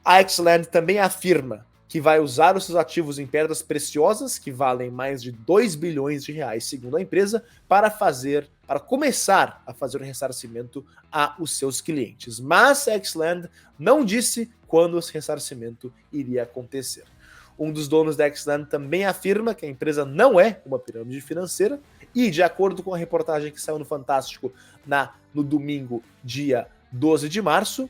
Speaker 2: A Xland também afirma que vai usar os seus ativos em pedras preciosas, que valem mais de 2 bilhões de reais, segundo a empresa, para começar a fazer o ressarcimento aos seus clientes. Mas a Xland não disse quando esse ressarcimento iria acontecer. Um dos donos da Xland também afirma que a empresa não é uma pirâmide financeira e, de acordo com a reportagem que saiu no Fantástico no domingo, dia 12 de março,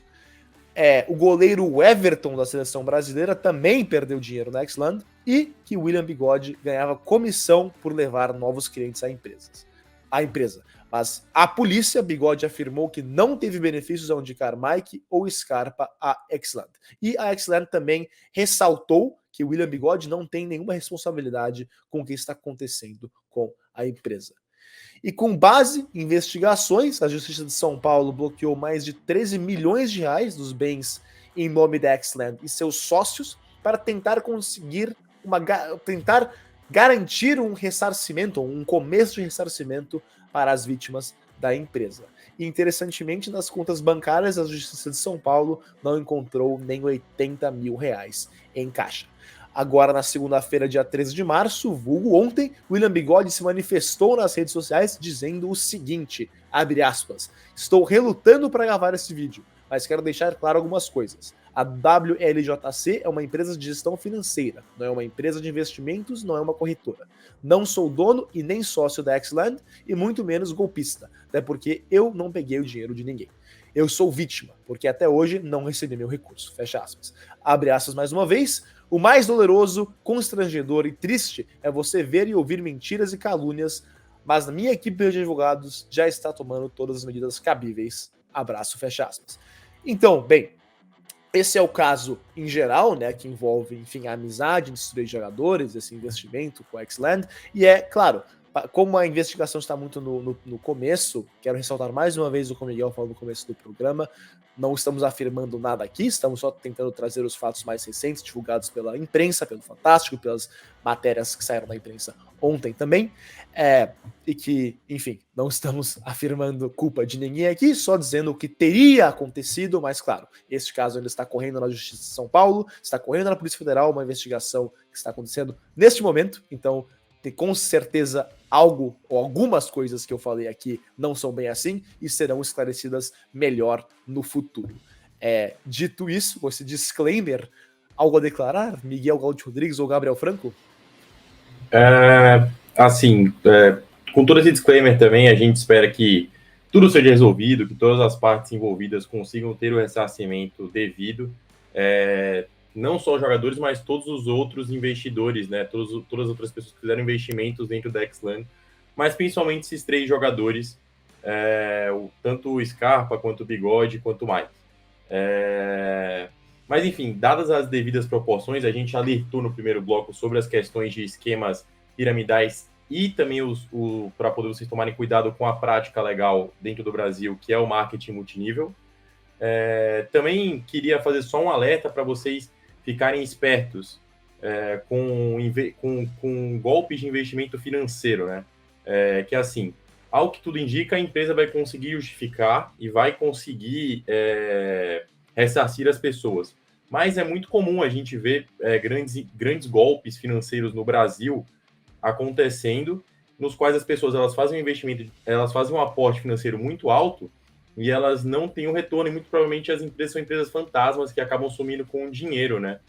Speaker 2: o goleiro Everton da seleção brasileira também perdeu dinheiro na Xland e que William Bigode ganhava comissão por levar novos clientes à empresa. Mas a polícia, Bigode afirmou que não teve benefícios ao indicar Mike ou Scarpa à Xland. E a Xland também ressaltou que William Bigode não tem nenhuma responsabilidade com o que está acontecendo com a empresa. E com base em investigações, a Justiça de São Paulo bloqueou mais de 13 milhões de reais dos bens em nome da Xland e seus sócios para tentar tentar garantir um ressarcimento, um começo de ressarcimento para as vítimas da empresa. E interessantemente, nas contas bancárias, a Justiça de São Paulo não encontrou nem 80 mil reais em caixa. Agora, na segunda-feira, dia 13 de março, vulgo ontem, William Bigode se manifestou nas redes sociais dizendo o seguinte, abre aspas, estou relutando para gravar esse vídeo, mas quero deixar claro algumas coisas. A WLJC é uma empresa de gestão financeira, não é uma empresa de investimentos, não é uma corretora. Não sou dono e nem sócio da Xland e muito menos golpista, até porque eu não peguei o dinheiro de ninguém. Eu sou vítima, porque até hoje não recebi meu recurso. Fecha aspas. Abre aspas mais uma vez. O mais doloroso, constrangedor e triste é você ver e ouvir mentiras e calúnias, mas a minha equipe de advogados já está tomando todas as medidas cabíveis. Abraço, fecha aspas. Então, bem, esse é o caso em geral, né, que envolve, enfim, a amizade entre os três jogadores, esse investimento com a Xland, e é, claro, como a investigação está muito no começo, quero ressaltar mais uma vez o que o Miguel falou no começo do programa, não estamos afirmando nada aqui, estamos só tentando trazer os fatos mais recentes, divulgados pela imprensa, pelo Fantástico, pelas matérias que saíram da imprensa ontem também, e que, enfim, não estamos afirmando culpa de ninguém aqui, só dizendo o que teria acontecido, mas claro, este caso ainda está correndo na Justiça de São Paulo, está correndo na Polícia Federal, uma investigação que está acontecendo neste momento, então com certeza algo ou algumas coisas que eu falei aqui não são bem assim e serão esclarecidas melhor no futuro. Dito isso, com esse disclaimer, algo a declarar? Miguel Gaudio Rodrigues ou Gabriel Franco?
Speaker 3: Com todo esse disclaimer também, a gente espera que tudo seja resolvido, que todas as partes envolvidas consigam ter o ressarcimento devido, não só os jogadores, mas todos os outros investidores, né? Todas as outras pessoas que fizeram investimentos dentro da Xland, mas principalmente esses três jogadores, tanto o Scarpa, quanto o Bigode, quanto o Mike. Mas enfim, dadas as devidas proporções, a gente alertou no primeiro bloco sobre as questões de esquemas piramidais e também para poder vocês tomarem cuidado com a prática legal dentro do Brasil, que é o marketing multinível. Também queria fazer só um alerta para vocês ficarem espertos com golpes de investimento financeiro, né? Que assim, ao que tudo indica, a empresa vai conseguir justificar e vai conseguir ressarcir as pessoas. Mas é muito comum a gente ver grandes golpes financeiros no Brasil acontecendo, nos quais as pessoas elas fazem um investimento, elas fazem um aporte financeiro muito alto e elas não têm um retorno, e muito provavelmente as empresas são empresas fantasmas que acabam sumindo com o dinheiro, né?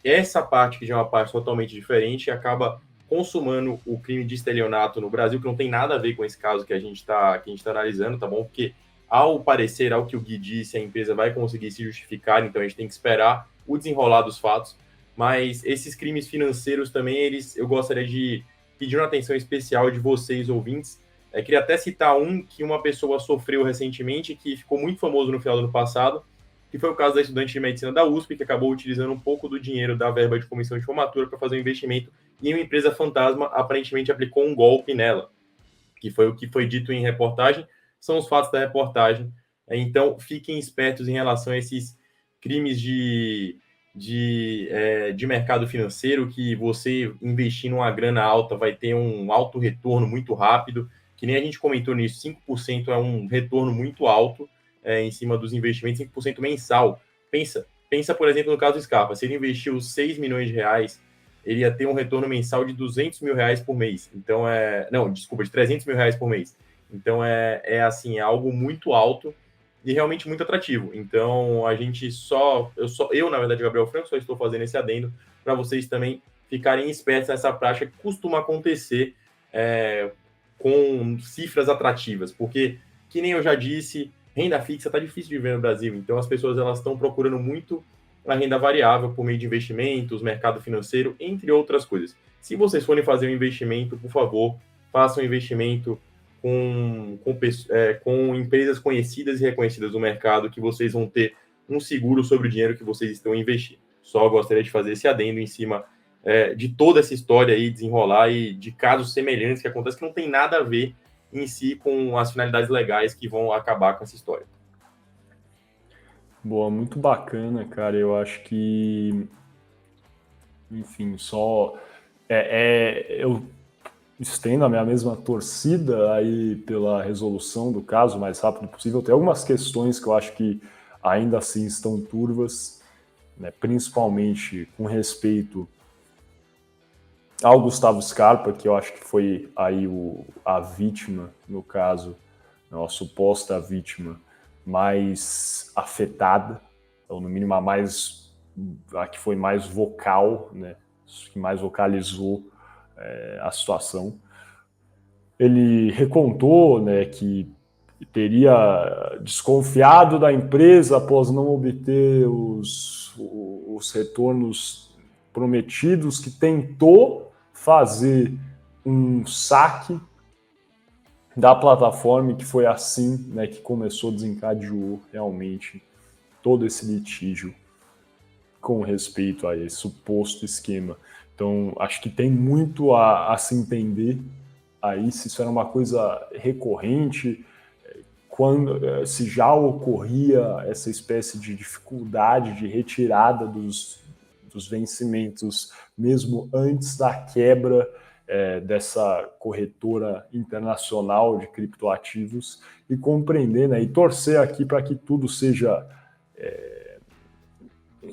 Speaker 3: Essa parte, que já é uma parte totalmente diferente, acaba consumando o crime de estelionato no Brasil, que não tem nada a ver com esse caso que a gente tá analisando, tá bom? Porque, ao parecer, ao que o Gui disse, a empresa vai conseguir se justificar, então a gente tem que esperar o desenrolar dos fatos. Mas esses crimes financeiros também, eu gostaria de pedir uma atenção especial de vocês, ouvintes. Queria até citar que uma pessoa sofreu recentemente, que ficou muito famoso no final do ano passado, que foi o caso da estudante de medicina da USP, que acabou utilizando um pouco do dinheiro da verba de comissão de formatura para fazer um investimento e uma empresa fantasma aparentemente aplicou um golpe nela, que foi o que foi dito em reportagem, são os fatos da reportagem. Então, fiquem espertos em relação a esses crimes de mercado financeiro, que você investindo uma grana alta vai ter um alto retorno muito rápido, que nem a gente comentou nisso, 5% é um retorno muito alto em cima dos investimentos, 5% mensal. Pensa, por exemplo, no caso do Scarpa, se ele investiu 6 milhões de reais, ele ia ter um retorno mensal de 200 mil reais por mês. Então, de 300 mil reais por mês. Então, é algo muito alto e realmente muito atrativo. Então, eu, na verdade, Gabriel Franco, só estou fazendo esse adendo para vocês também ficarem espertos nessa prática que costuma acontecer com cifras atrativas, porque, que nem eu já disse, renda fixa está difícil de ver no Brasil, então as pessoas elas estão procurando muito a renda variável por meio de investimentos, mercado financeiro, entre outras coisas. Se vocês forem fazer um investimento, por favor, façam um investimento com empresas conhecidas e reconhecidas no mercado, que vocês vão ter um seguro sobre o dinheiro que vocês estão investindo. Só gostaria de fazer esse adendo em cima de toda essa história aí desenrolar e de casos semelhantes que acontecem que não tem nada a ver em si com as finalidades legais que vão acabar com essa história.
Speaker 1: Boa, muito bacana, cara. Eu acho que, enfim, eu estendo a minha mesma torcida aí pela resolução do caso o mais rápido possível. Tem algumas questões que eu acho que ainda assim estão turvas, né, principalmente com respeito ao Gustavo Scarpa, que eu acho que foi aí a vítima, no caso, a suposta vítima mais afetada, ou no mínimo a que foi mais vocal, né, que mais vocalizou a situação. Ele recontou, né, que teria desconfiado da empresa após não obter os retornos prometidos, que tentou fazer um saque da plataforma, que foi assim, né, que desencadeou realmente todo esse litígio com respeito a esse suposto esquema. Então, acho que tem muito a se entender aí se isso era uma coisa recorrente, se já ocorria essa espécie de dificuldade de retirada dos vencimentos, mesmo antes da quebra dessa corretora internacional de criptoativos, e compreender, né, e torcer aqui para que tudo seja,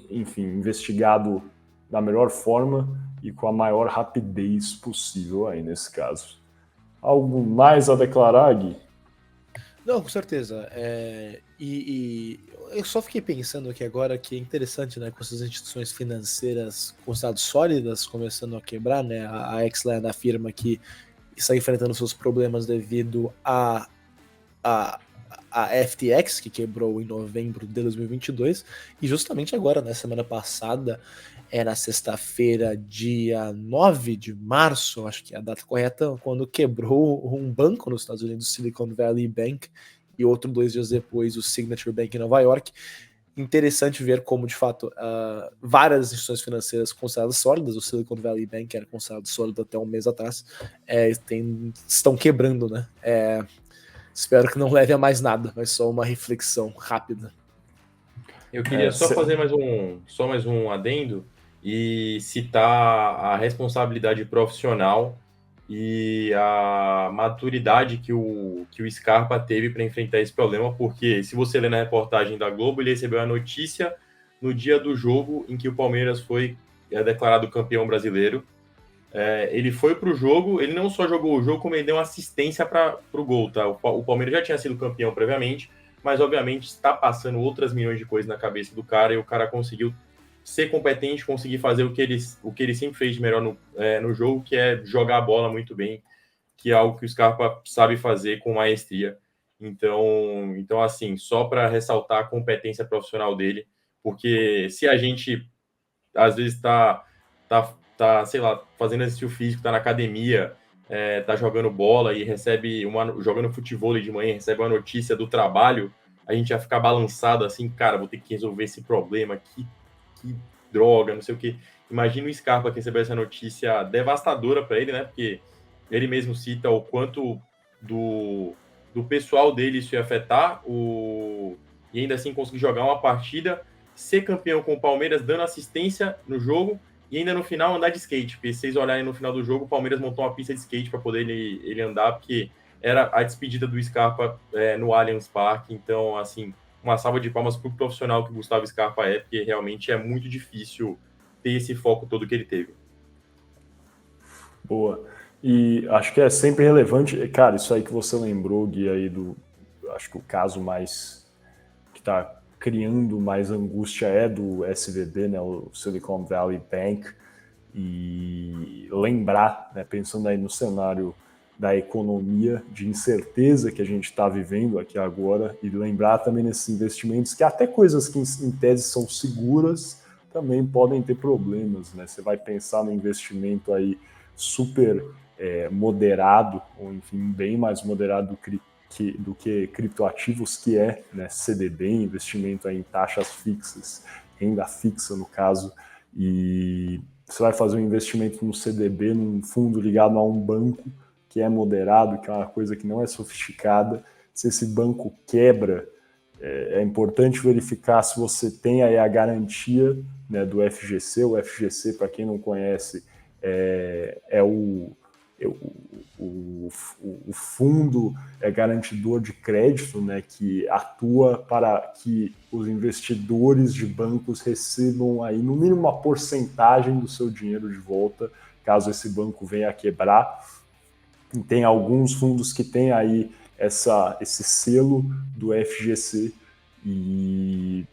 Speaker 1: enfim, investigado da melhor forma e com a maior rapidez possível aí nesse caso. Algo mais a declarar, Gui?
Speaker 2: Não, com certeza. Eu só fiquei pensando aqui agora que é interessante, né, com essas instituições financeiras consideradas sólidas começando a quebrar, né? A Exland afirma que está enfrentando seus problemas devido a FTX, que quebrou em novembro de 2022, e justamente agora, na semana passada, na sexta-feira, dia 9 de março, acho que é a data correta, quando quebrou um banco nos Estados Unidos, Silicon Valley Bank, e outro 2 dias depois, o Signature Bank em Nova York. Interessante ver como, de fato, várias instituições financeiras consideradas sólidas, o Silicon Valley Bank era considerado sólido até um mês atrás, estão quebrando, né? Espero que não leve a mais nada, mas só uma reflexão rápida.
Speaker 3: Eu queria só fazer mais um adendo e citar a responsabilidade profissional e a maturidade que o Scarpa teve para enfrentar esse problema, porque se você ler na reportagem da Globo, ele recebeu a notícia no dia do jogo em que o Palmeiras foi declarado campeão brasileiro. Ele foi para o jogo, ele não só jogou o jogo, como ele deu uma assistência para o gol, tá? O Palmeiras já tinha sido campeão previamente, mas obviamente está passando outras milhões de coisas na cabeça do cara, e o cara conseguiu ser competente, conseguir fazer o que ele sempre fez de melhor no jogo, que é jogar a bola muito bem, que é algo que o Scarpa sabe fazer com maestria. Então assim, só para ressaltar a competência profissional dele, porque se a gente às vezes está sei lá, fazendo exercício físico, tá na academia, tá jogando bola e jogando futebol de manhã, recebe uma notícia do trabalho, a gente vai ficar balançado assim, cara, vou ter que resolver esse problema, que droga, não sei o que. Imagina o Scarpa que recebeu essa notícia devastadora para ele, né? Porque ele mesmo cita o quanto do pessoal dele isso ia afetar, e ainda assim conseguir jogar uma partida, ser campeão com o Palmeiras, dando assistência no jogo, e ainda no final andar de skate, porque se vocês olharem no final do jogo, o Palmeiras montou uma pista de skate para poder ele andar, porque era a despedida do Scarpa no Allianz Parque. Então, assim, uma salva de palmas para o profissional que o Gustavo Scarpa é, porque realmente é muito difícil ter esse foco todo que ele teve.
Speaker 1: Boa. E acho que é sempre relevante, cara, isso aí que você lembrou, Gui, aí acho que o caso mais que está criando mais angústia é do SVB, né, o Silicon Valley Bank, e lembrar, né, pensando aí no cenário da economia de incerteza que a gente está vivendo aqui agora, e lembrar também nesses investimentos que até coisas que em tese são seguras também podem ter problemas, né? Você vai pensar no investimento aí super moderado, ou enfim, bem mais moderado do que criptoativos, que é, né, CDB, investimento aí em taxas fixas, renda fixa no caso, e você vai fazer um investimento no CDB, num fundo ligado a um banco que é moderado, que é uma coisa que não é sofisticada. Se esse banco quebra, é importante verificar se você tem aí a garantia, né, do FGC. O FGC, para quem não conhece, é o fundo garantidor de crédito, né, que atua para que os investidores de bancos recebam aí no mínimo uma porcentagem do seu dinheiro de volta, caso esse banco venha a quebrar. E tem alguns fundos que têm aí esse selo do FGC, e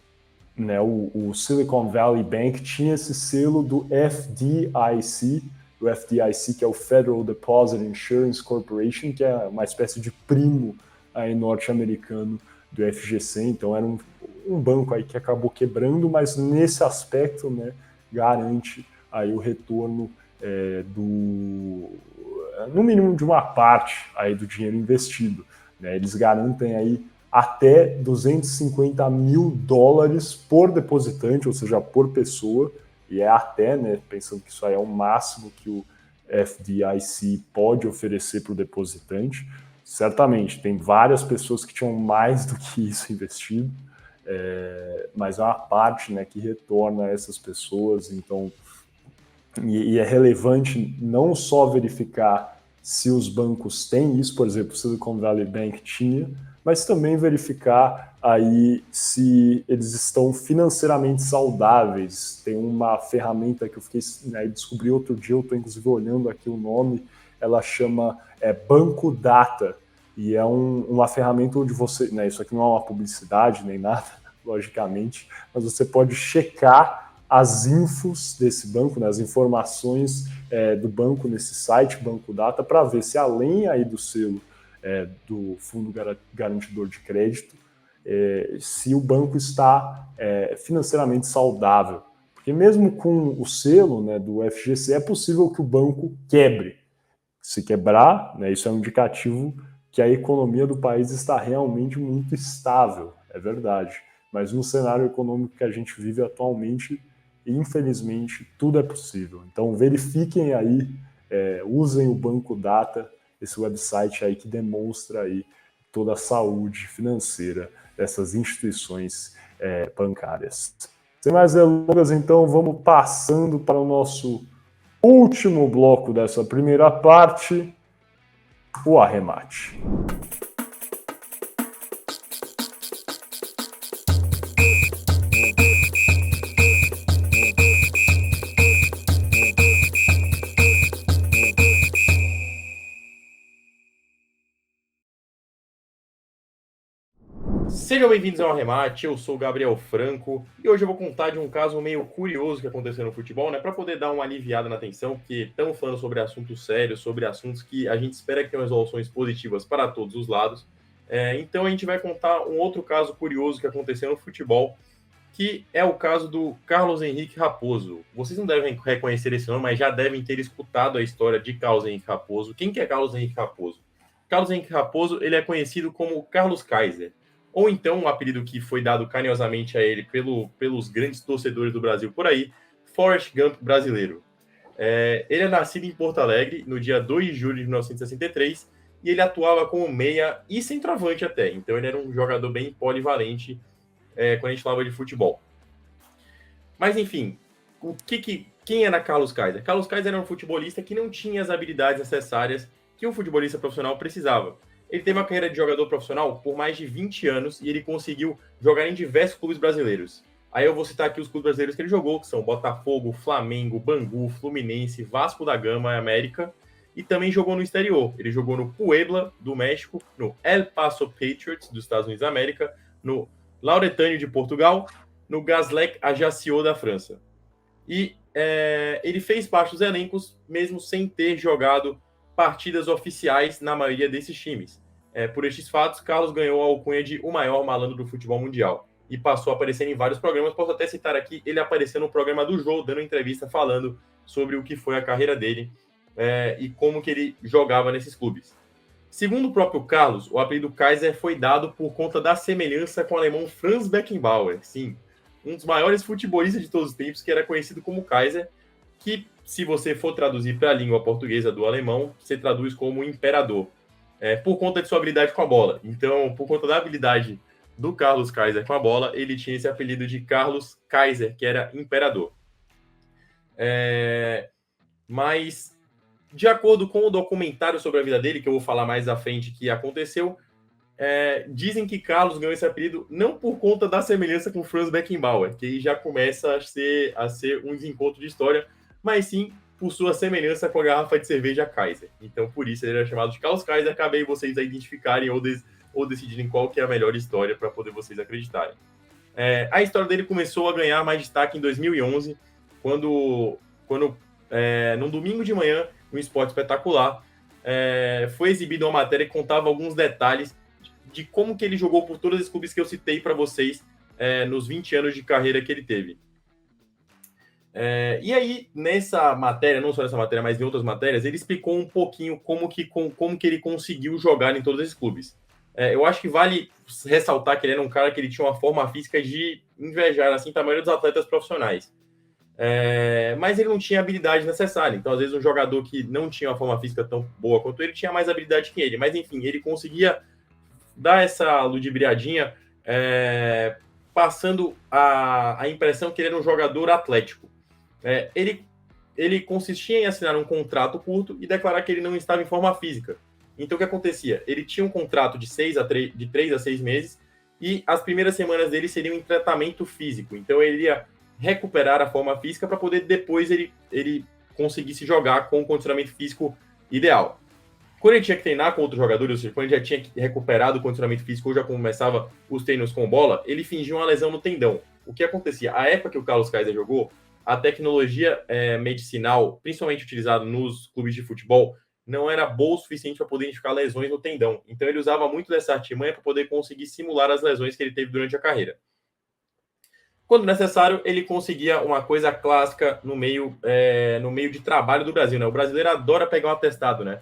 Speaker 1: né, o Silicon Valley Bank tinha esse selo do FDIC, que é o Federal Deposit Insurance Corporation, que é uma espécie de primo aí norte-americano do FGC. Então era um banco aí que acabou quebrando, mas nesse aspecto, né, garante aí o retorno no mínimo de uma parte aí do dinheiro investido, né? Eles garantem aí até $250 mil por depositante, ou seja, por pessoa, e é até, né, pensando que isso aí é o máximo que o FDIC pode oferecer para o depositante. Certamente, tem várias pessoas que tinham mais do que isso investido, mas é uma parte, né, que retorna a essas pessoas. Então, e é relevante não só verificar se os bancos têm isso, por exemplo, o Silicon Valley Bank tinha, mas também verificar aí se eles estão financeiramente saudáveis. Tem uma ferramenta que eu descobri outro dia, eu estou inclusive olhando aqui o nome, ela chama Banco Data, e é uma ferramenta onde você, né, isso aqui não é uma publicidade nem nada, logicamente, mas você pode checar as infos desse banco, né, as informações do banco nesse site, Banco Data, para ver se além aí do selo do Fundo Garantidor de Crédito, se o banco está financeiramente saudável. Porque mesmo com o selo, né, do FGC, é possível que o banco quebre. Se quebrar, né, isso é um indicativo que a economia do país está realmente muito estável, é verdade. Mas no cenário econômico que a gente vive atualmente, infelizmente, tudo é possível. Então verifiquem aí, usem o Banco Data, esse website aí que demonstra aí toda a saúde financeira dessas instituições bancárias. Sem mais delongas, então, vamos passando para o nosso último bloco dessa primeira parte, o arremate.
Speaker 3: Sejam bem-vindos ao Arremate, eu sou o Gabriel Franco e hoje eu vou contar de um caso meio curioso que aconteceu no futebol, né, para poder dar uma aliviada na tensão, porque estamos falando sobre assuntos sérios, sobre assuntos que a gente espera que tenham resoluções positivas para todos os lados. Então a gente vai contar um outro caso curioso que aconteceu no futebol, que é o caso do Carlos Henrique Raposo. Vocês não devem reconhecer esse nome, mas já devem ter escutado a história de Carlos Henrique Raposo. Quem que é Carlos Henrique Raposo? Carlos Henrique Raposo, ele é conhecido como Carlos Kaiser, ou então um apelido que foi dado carinhosamente a ele pelos grandes torcedores do Brasil por aí, Forrest Gump brasileiro. Ele é nascido em Porto Alegre no dia 2 de julho de 1963 e ele atuava como meia e centroavante até. Então ele era um jogador bem polivalente quando a gente falava de futebol. Mas enfim, quem era Carlos Kaiser? Carlos Kaiser era um futebolista que não tinha as habilidades necessárias que um futebolista profissional precisava. Ele teve uma carreira de jogador profissional por mais de 20 anos e ele conseguiu jogar em diversos clubes brasileiros. Aí eu vou citar aqui os clubes brasileiros que ele jogou, que são Botafogo, Flamengo, Bangu, Fluminense, Vasco da Gama e América. E também jogou no exterior. Ele jogou no Puebla, do México, no El Paso Patriots, dos Estados Unidos da América, no Lauretânio de Portugal, no Gazlec Ajaccio da França. E ele fez parte dos elencos, mesmo sem ter jogado partidas oficiais na maioria desses times. Por estes fatos, Carlos ganhou a alcunha de o maior malandro do futebol mundial e passou a aparecer em vários programas. Posso até citar aqui, ele apareceu no programa do Jô, dando entrevista falando sobre o que foi a carreira dele e como que ele jogava nesses clubes. Segundo o próprio Carlos, o apelido Kaiser foi dado por conta da semelhança com o alemão Franz Beckenbauer, sim, um dos maiores futebolistas de todos os tempos, que era conhecido como Kaiser, que, se você for traduzir para a língua portuguesa do alemão, você traduz como imperador, por conta de sua habilidade com a bola. Então, por conta da habilidade do Carlos Kaiser com a bola, ele tinha esse apelido de Carlos Kaiser, que era imperador. Mas, de acordo com o documentário sobre a vida dele, que eu vou falar mais à frente que aconteceu, dizem que Carlos ganhou esse apelido não por conta da semelhança com Franz Beckenbauer, que aí já começa a ser um desencontro de história, mas sim por sua semelhança com a garrafa de cerveja Kaiser. Então, por isso ele era chamado de Carlos Kaiser. Cabe aí vocês a identificarem ou decidirem qual que é a melhor história para poder vocês acreditarem. A história dele começou a ganhar mais destaque em 2011, quando num domingo de manhã, no Esporte Espetacular, foi exibida uma matéria que contava alguns detalhes de como que ele jogou por todos os clubes que eu citei para vocês nos 20 anos de carreira que ele teve. E aí, nessa matéria, não só nessa matéria, mas em outras matérias, ele explicou um pouquinho como que ele conseguiu jogar em todos esses clubes. Eu acho que vale ressaltar que ele era um cara que ele tinha uma forma física de invejar, assim, a maioria dos atletas profissionais. Mas ele não tinha a habilidade necessária. Então, às vezes, um jogador que não tinha uma forma física tão boa quanto ele, tinha mais habilidade que ele. Mas, enfim, ele conseguia dar essa ludibriadinha, passando a impressão que ele era um jogador atlético. Ele consistia em assinar um contrato curto e declarar que ele não estava em forma física. Então, o que acontecia? Ele tinha um contrato de 3 a 6 meses e as primeiras semanas dele seriam em tratamento físico. Então, ele ia recuperar a forma física para poder depois ele conseguisse jogar com o condicionamento físico ideal. Quando ele tinha que treinar com outros jogadores, ou seja, quando ele já tinha recuperado o condicionamento físico ou já começava os treinos com bola, ele fingia uma lesão no tendão. O que acontecia? A época que o Carlos Kaiser jogou, a tecnologia medicinal, principalmente utilizada nos clubes de futebol, não era boa o suficiente para poder identificar lesões no tendão. Então ele usava muito dessa artimanha para poder conseguir simular as lesões que ele teve durante a carreira. Quando necessário, ele conseguia uma coisa clássica no meio de trabalho do Brasil, né? O brasileiro adora pegar um atestado, né?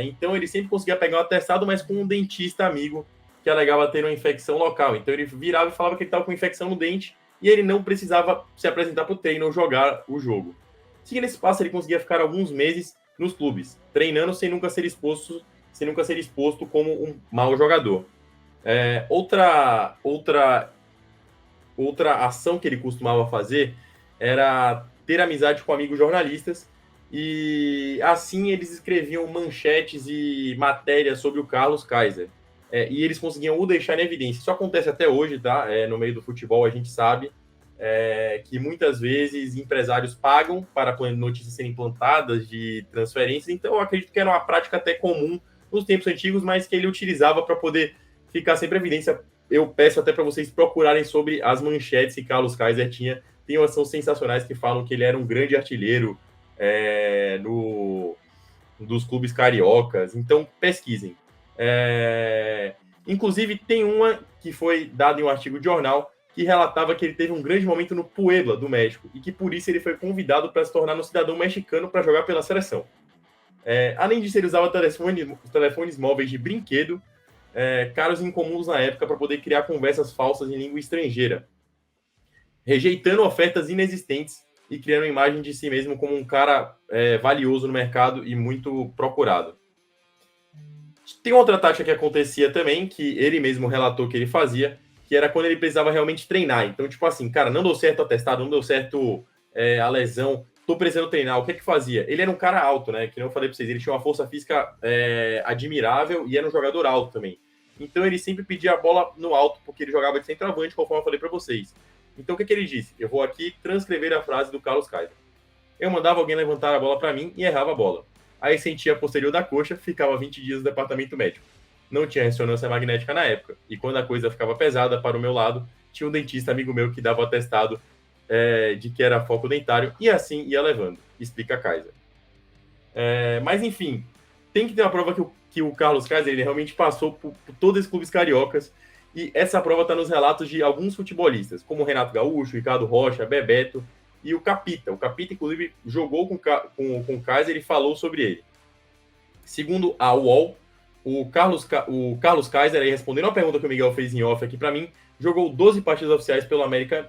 Speaker 3: Então ele sempre conseguia pegar um atestado, mas com um dentista amigo que alegava ter uma infecção local. Então ele virava e falava que ele estava com infecção no dente e ele não precisava se apresentar para o treino ou jogar o jogo. Seguindo esse passo, ele conseguia ficar alguns meses nos clubes, treinando sem nunca ser exposto como um mau jogador. Outra ação que ele costumava fazer era ter amizade com amigos jornalistas e assim eles escreviam manchetes e matérias sobre o Carlos Kaiser. E eles conseguiam o deixar em evidência. Isso acontece até hoje, tá? No meio do futebol a gente sabe que muitas vezes empresários pagam para notícias serem plantadas de transferências. Então eu acredito que era uma prática até comum nos tempos antigos, mas que ele utilizava para poder ficar sempre em evidência. Eu peço até para vocês procurarem sobre as manchetes que Carlos Kaiser tinha. Tem umas são sensacionais que falam que ele era um grande artilheiro dos clubes cariocas. Então, pesquisem. Inclusive, tem uma que foi dada em um artigo de jornal que relatava que ele teve um grande momento no Puebla, do México, e que por isso ele foi convidado para se tornar um cidadão mexicano para jogar pela seleção. Além disso, ele usava telefones móveis de brinquedo, caros e incomuns na época, para poder criar conversas falsas em língua estrangeira, rejeitando ofertas inexistentes e criando uma imagem de si mesmo como um cara valioso no mercado e muito procurado. Tem outra tática que acontecia também, que ele mesmo relatou que ele fazia, que era quando ele precisava realmente treinar. Então, tipo assim, cara, não deu certo o atestado, não deu certo a lesão, tô precisando treinar. O que é que fazia? Ele era um cara alto, né? Que nem eu falei pra vocês, ele tinha uma força física admirável e era um jogador alto também. Então, ele sempre pedia a bola no alto, porque ele jogava de centroavante, conforme eu falei pra vocês. Então, o que ele disse? Eu vou aqui transcrever a frase do Carlos Kaiser. Eu mandava alguém levantar a bola para mim e errava a bola. Aí sentia a posterior da coxa, ficava 20 dias no departamento médico. Não tinha ressonância magnética na época. E quando a coisa ficava pesada para o meu lado, tinha um dentista amigo meu que dava atestado de que era foco dentário e assim ia levando, explica Kaiser. Mas enfim, tem que ter uma prova que o Carlos Kaiser ele realmente passou por todos os clubes cariocas. E essa prova está nos relatos de alguns futebolistas, como o Renato Gaúcho, Ricardo Rocha, Bebeto e o Capita. O Capita, inclusive, jogou com o Kaiser e falou sobre ele. Segundo a UOL, o Carlos Kaiser, aí respondendo a pergunta que o Miguel fez em off aqui para mim, jogou 12 partidas oficiais pelo América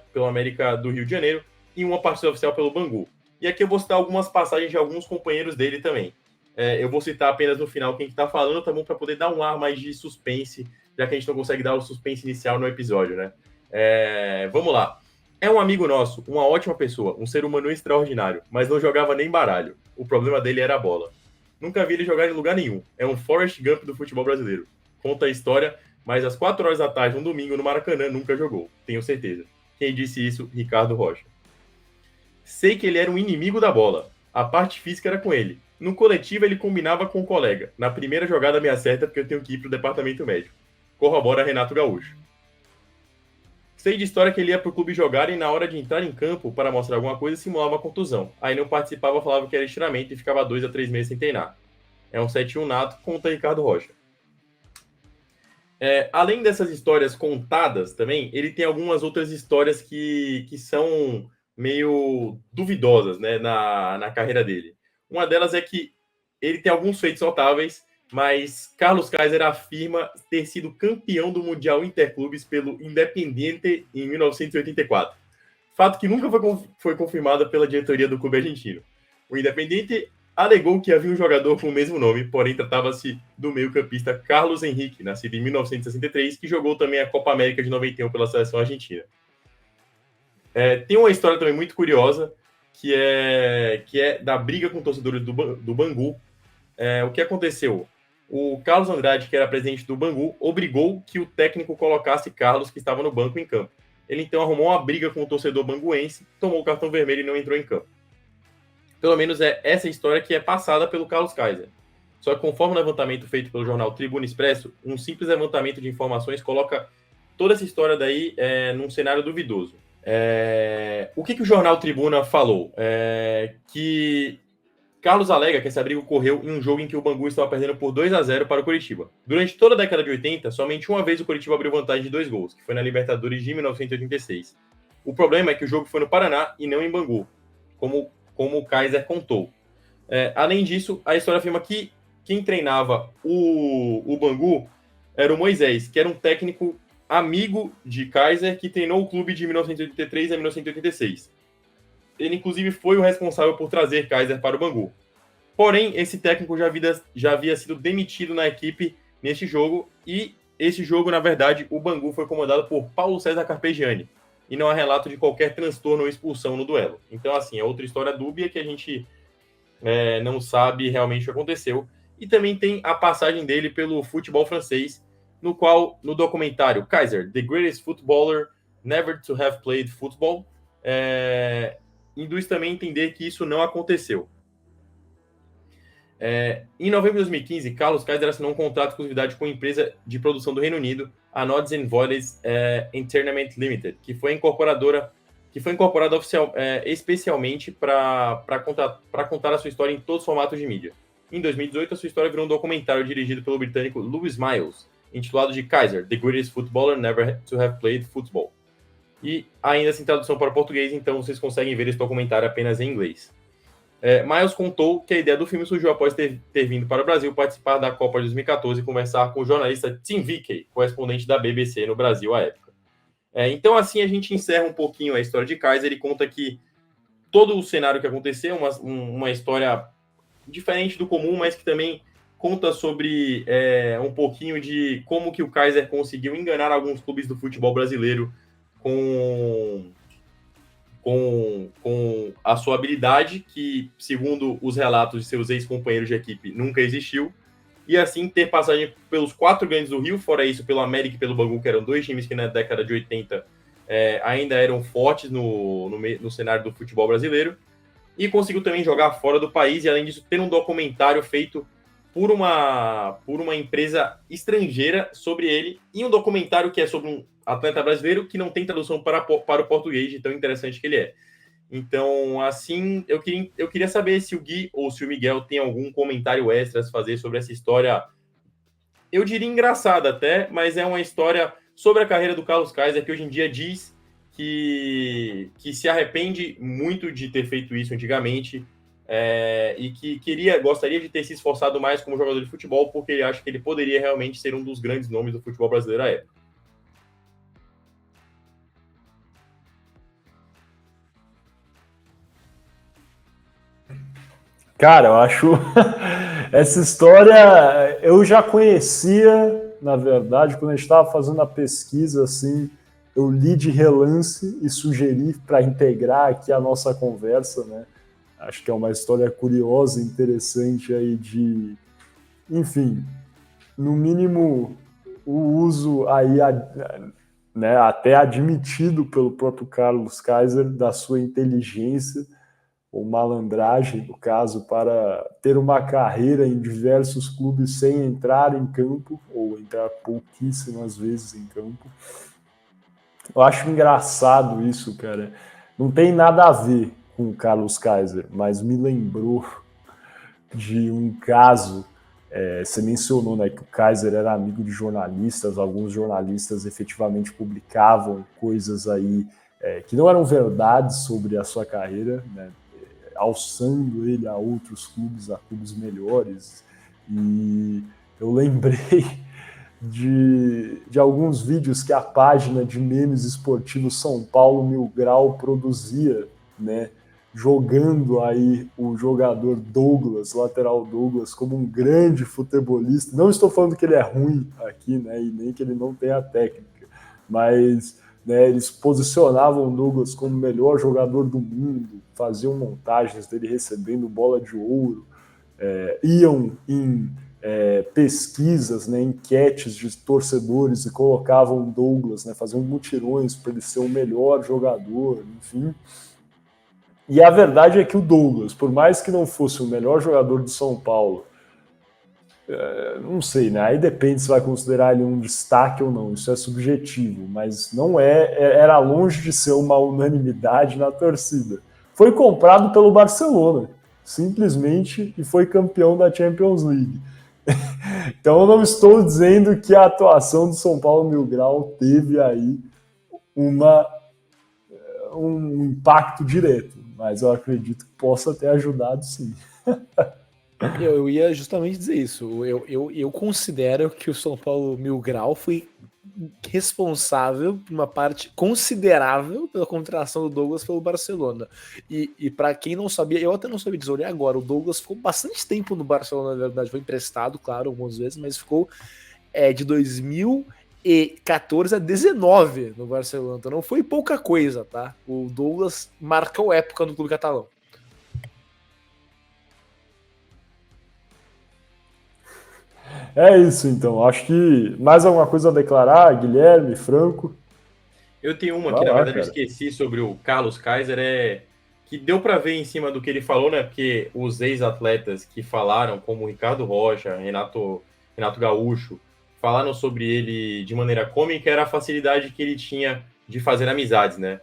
Speaker 3: do Rio de Janeiro e uma partida oficial pelo Bangu. E aqui eu vou citar algumas passagens de alguns companheiros dele também. Eu vou citar apenas no final quem está falando, tá bom? Para poder dar um ar mais de suspense, já que a gente não consegue dar o suspense inicial no episódio, né? Vamos lá. É um amigo nosso, uma ótima pessoa, um ser humano extraordinário, mas não jogava nem baralho. O problema dele era a bola. Nunca vi ele jogar em lugar nenhum. É um Forrest Gump do futebol brasileiro. Conta a história, mas às 4 horas da tarde, um domingo, no Maracanã, nunca jogou. Tenho certeza. Quem disse isso? Ricardo Rocha. Sei que ele era um inimigo da bola. A parte física era com ele. No coletivo, ele combinava com o colega. Na primeira jogada me acerta porque eu tenho que ir pro departamento médico. Corrobora Renato Gaúcho. Sei de história que ele ia pro clube jogar e na hora de entrar em campo para mostrar alguma coisa simulava contusão. Aí não participava, falava que era estiramento e ficava 2 a 3 meses sem treinar. É um 7-1 nato, conta Ricardo Rocha. Além dessas histórias contadas também, ele tem algumas outras histórias que são meio duvidosas, né, na carreira dele. Uma delas é que ele tem alguns feitos notáveis, mas Carlos Kaiser afirma ter sido campeão do Mundial Interclubes pelo Independiente em 1984. Fato que nunca foi confirmado pela diretoria do clube argentino. O Independiente alegou que havia um jogador com o mesmo nome, porém tratava-se do meio-campista Carlos Henrique, nascido em 1963, que jogou também a Copa América de 91 pela seleção argentina. Tem uma história também muito curiosa, que é da briga com torcedores do Bangu. O que aconteceu? O Carlos Andrade, que era presidente do Bangu, obrigou que o técnico colocasse Carlos, que estava no banco, em campo. Ele então arrumou uma briga com o torcedor banguense, tomou o cartão vermelho e não entrou em campo. Pelo menos é essa história que é passada pelo Carlos Kaiser. Só que conforme o levantamento feito pelo jornal Tribuna Expresso, um simples levantamento de informações coloca toda essa história daí num cenário duvidoso. O que o jornal Tribuna falou? Que Carlos alega que essa briga ocorreu em um jogo em que o Bangu estava perdendo por 2 a 0 para o Coritiba. Durante toda a década de 80, somente uma vez o Coritiba abriu vantagem de 2 gols, que foi na Libertadores de 1986. O problema é que o jogo foi no Paraná e não em Bangu, como o Kaiser contou. Além disso, a história afirma que quem treinava o Bangu era o Moisés, que era um técnico amigo de Kaiser, que treinou o clube de 1983 a 1986. Ele, inclusive, foi o responsável por trazer Kaiser para o Bangu. Porém, esse técnico já havia sido demitido na equipe neste jogo, e esse jogo, na verdade, o Bangu foi comandado por Paulo César Carpegiani, e não há relato de qualquer transtorno ou expulsão no duelo. Então, assim, é outra história dúbia que a gente não sabe realmente o que aconteceu. E também tem a passagem dele pelo futebol francês, no qual, no documentário Kaiser, The Greatest Footballer Never to Have Played Football, induz também a entender que isso não aconteceu. Em novembro de 2015, Carlos Kaiser assinou um contrato de exclusividade com a empresa de produção do Reino Unido, a Nods & Voiles Entertainment Limited, que foi incorporada especialmente para contar a sua história em todos os formatos de mídia. Em 2018, a sua história virou um documentário dirigido pelo britânico Lewis Miles, intitulado de Kaiser, The Greatest Footballer Never to Have Played Football. E ainda sem tradução para o português, então vocês conseguem ver esse documentário apenas em inglês. Miles contou que a ideia do filme surgiu após ter vindo para o Brasil participar da Copa de 2014 e conversar com o jornalista Tim Vickey, correspondente da BBC no Brasil à época. Então, assim, a gente encerra um pouquinho a história de Kaiser. Ele conta que todo o cenário que aconteceu, uma história diferente do comum, mas que também conta sobre um pouquinho de como que o Kaiser conseguiu enganar alguns clubes do futebol brasileiro com a sua habilidade, que, segundo os relatos de seus ex-companheiros de equipe, nunca existiu, e assim ter passagem pelos 4 grandes do Rio, fora isso pelo América e pelo Bangu, que eram 2 times que na década de 80 ainda eram fortes no cenário do futebol brasileiro, e conseguiu também jogar fora do país, e além disso ter um documentário feito por uma empresa estrangeira sobre ele, e um documentário que é sobre um atleta brasileiro que não tem tradução para o português, de tão interessante que ele é. Então, assim, eu queria saber se o Gui ou se o Miguel tem algum comentário extra a fazer sobre essa história, eu diria engraçada até, mas é uma história sobre a carreira do Carlos Kaiser, que hoje em dia diz que se arrepende muito de ter feito isso antigamente, e que gostaria de ter se esforçado mais como jogador de futebol, porque ele acha que ele poderia realmente ser um dos grandes nomes do futebol brasileiro à época.
Speaker 1: Cara, eu acho essa história eu já conhecia, na verdade, quando a gente estava fazendo a pesquisa, assim, eu li de relance e sugeri para integrar aqui a nossa conversa, né? Acho que é uma história curiosa, interessante aí de, enfim, no mínimo o uso aí, né, até admitido pelo próprio Carlos Kaiser da sua inteligência ou malandragem, no caso, para ter uma carreira em diversos clubes sem entrar em campo, ou entrar pouquíssimas vezes em campo. Eu acho engraçado isso, cara. Não tem nada a ver com o Carlos Kaiser, mas me lembrou de um caso. Você mencionou, né, que o Kaiser era amigo de jornalistas, alguns jornalistas efetivamente publicavam coisas aí que não eram verdades sobre a sua carreira, né, alçando ele a outros clubes, a clubes melhores. E eu lembrei de alguns vídeos que a página de memes esportivos São Paulo Mil Grau produzia, né? Jogando aí o jogador Douglas, lateral Douglas, como um grande futebolista. Não estou falando que ele é ruim aqui, né? E nem que ele não tenha técnica, mas né, eles posicionavam o Douglas como o melhor jogador do mundo, faziam montagens dele recebendo bola de ouro, iam em pesquisas, né, enquetes de torcedores e colocavam Douglas, né, faziam mutirões para ele ser o melhor jogador, enfim. E a verdade é que o Douglas, por mais que não fosse o melhor jogador do São Paulo, não sei, né? Aí depende se vai considerar ele um destaque ou não, isso é subjetivo, mas não era longe de ser uma unanimidade na torcida. Foi comprado pelo Barcelona, simplesmente, e foi campeão da Champions League. Então eu não estou dizendo que a atuação do São Paulo Mil Grau teve aí um impacto direto, mas eu acredito que possa ter ajudado sim.
Speaker 2: Eu ia justamente dizer isso. Eu considero que o São Paulo Mil Grau foi responsável por uma parte considerável pela contratação do Douglas pelo Barcelona. E para quem não sabia, eu até não sabia dizer, olha agora, o Douglas ficou bastante tempo no Barcelona, na verdade, foi emprestado, claro, algumas vezes, mas ficou de 2014 a 19 no Barcelona, então não foi pouca coisa, tá? O Douglas marcou época no clube catalão.
Speaker 1: É isso, então. Acho que mais alguma coisa a declarar, Guilherme, Franco?
Speaker 3: Eu tenho uma
Speaker 1: Vai
Speaker 3: que, na
Speaker 1: lá,
Speaker 3: verdade, eu
Speaker 1: cara.
Speaker 3: esqueci sobre o Carlos Kaiser, que deu para ver em cima do que ele falou, né? Porque os ex-atletas que falaram, como Ricardo Rocha, Renato Gaúcho, falaram sobre ele de maneira cômica, era a facilidade que ele tinha de fazer amizades, né?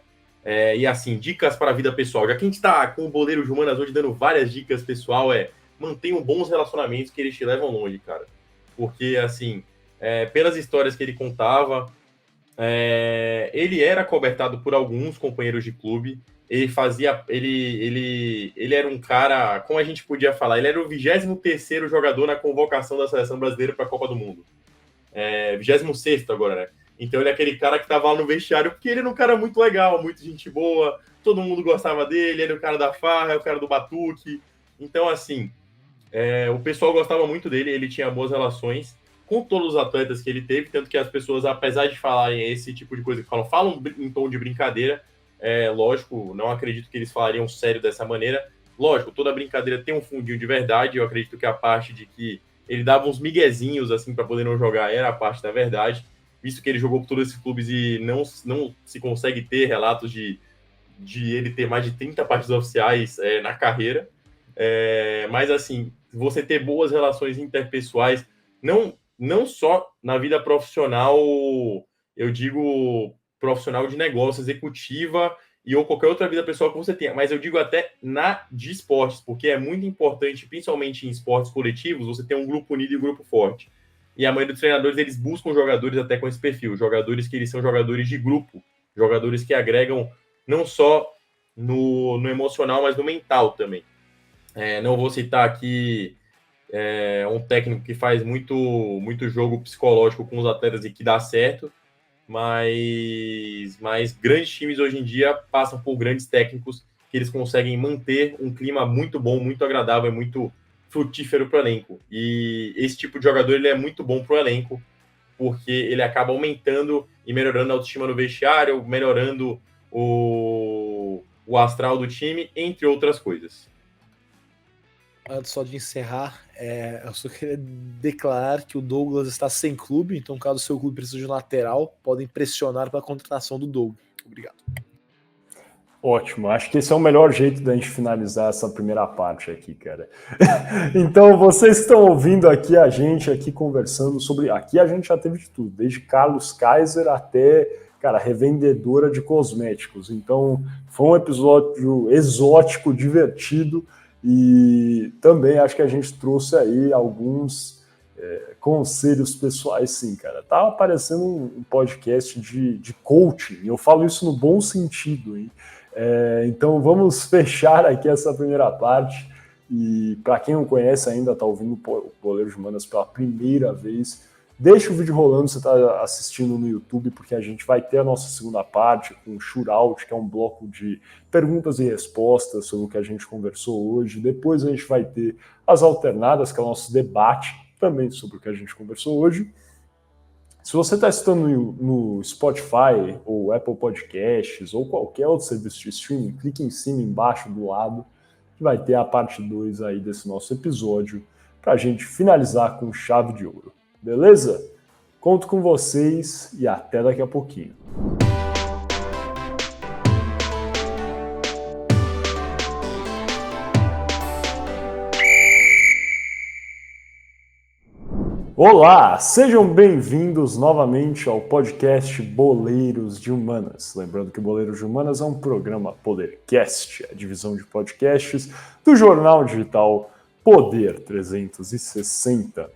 Speaker 3: E assim, dicas para a vida pessoal. Já que a gente tá com o Boleiro Jumanas hoje dando várias dicas pessoal, mantenham bons relacionamentos que eles te levam longe, cara. Porque, assim, pelas histórias que ele contava, ele era cobertado por alguns companheiros de clube. Ele fazia. Ele era um cara, como a gente podia falar, ele era o 23º jogador na convocação da seleção brasileira para a Copa do Mundo. 26º agora, né? Então ele é aquele cara que tava lá no vestiário, porque ele era um cara muito legal, muito gente boa, todo mundo gostava dele, ele era o cara da farra, o cara do batuque. Então, assim, o pessoal gostava muito dele, ele tinha boas relações com todos os atletas que ele teve, tanto que as pessoas, apesar de falarem esse tipo de coisa que falam em tom de brincadeira, lógico, não acredito que eles falariam sério dessa maneira. Lógico, toda brincadeira tem um fundinho de verdade, eu acredito que a parte de que ele dava uns miguezinhos assim para poder não jogar era a parte da verdade, visto que ele jogou por todos esses clubes e não se consegue ter relatos de ele ter mais de 30 partidas oficiais na carreira. Mas assim, você ter boas relações interpessoais, não só na vida profissional, eu digo profissional de negócio, executiva ou qualquer outra vida pessoal que você tenha, mas eu digo até de esportes, porque é muito importante, principalmente em esportes coletivos, você ter um grupo unido e um grupo forte. E a maioria dos treinadores, eles buscam jogadores até com esse perfil, jogadores que eles são jogadores de grupo, jogadores que agregam não só no emocional, mas no mental também. Não vou citar aqui um técnico que faz muito jogo psicológico com os atletas e que dá certo, mas grandes times hoje em dia passam por grandes técnicos que eles conseguem manter um clima muito bom, muito agradável, muito frutífero para o elenco. E esse tipo de jogador ele é muito bom para o elenco, porque ele acaba aumentando e melhorando a autoestima no vestiário, melhorando o astral do time, entre outras coisas.
Speaker 2: Antes só de encerrar, eu só queria declarar que o Douglas está sem clube, então caso o seu clube precise de um lateral, podem pressionar para a contratação do Douglas. Obrigado.
Speaker 1: Ótimo, acho que esse é o melhor jeito da gente finalizar essa primeira parte aqui, cara. Então, vocês estão ouvindo aqui a gente aqui conversando sobre... Aqui a gente já teve de tudo, desde Carlos Kaiser até, cara, revendedora de cosméticos. Então, foi um episódio exótico, divertido, e também acho que a gente trouxe aí alguns conselhos pessoais, sim, cara. Tá parecendo um podcast de coaching, e eu falo isso no bom sentido, hein? Então vamos fechar aqui essa primeira parte, e para quem não conhece ainda, está ouvindo o Boleiro de Humanas pela primeira vez, deixa o vídeo rolando, você está assistindo no YouTube, porque a gente vai ter a nossa segunda parte com o Shootout, que é um bloco de perguntas e respostas sobre o que a gente conversou hoje. Depois a gente vai ter as alternadas, que é o nosso debate também sobre o que a gente conversou hoje. Se você está assistindo no Spotify ou Apple Podcasts ou qualquer outro serviço de streaming, clique em cima, embaixo, do lado, que vai ter a parte 2 aí desse nosso episódio para a gente finalizar com chave de ouro. Beleza? Conto com vocês e até daqui a pouquinho. Olá, sejam bem-vindos novamente ao podcast Boleiros de Humanas. Lembrando que Boleiros de Humanas é um programa Podercast, a divisão de podcasts do jornal digital Poder 360.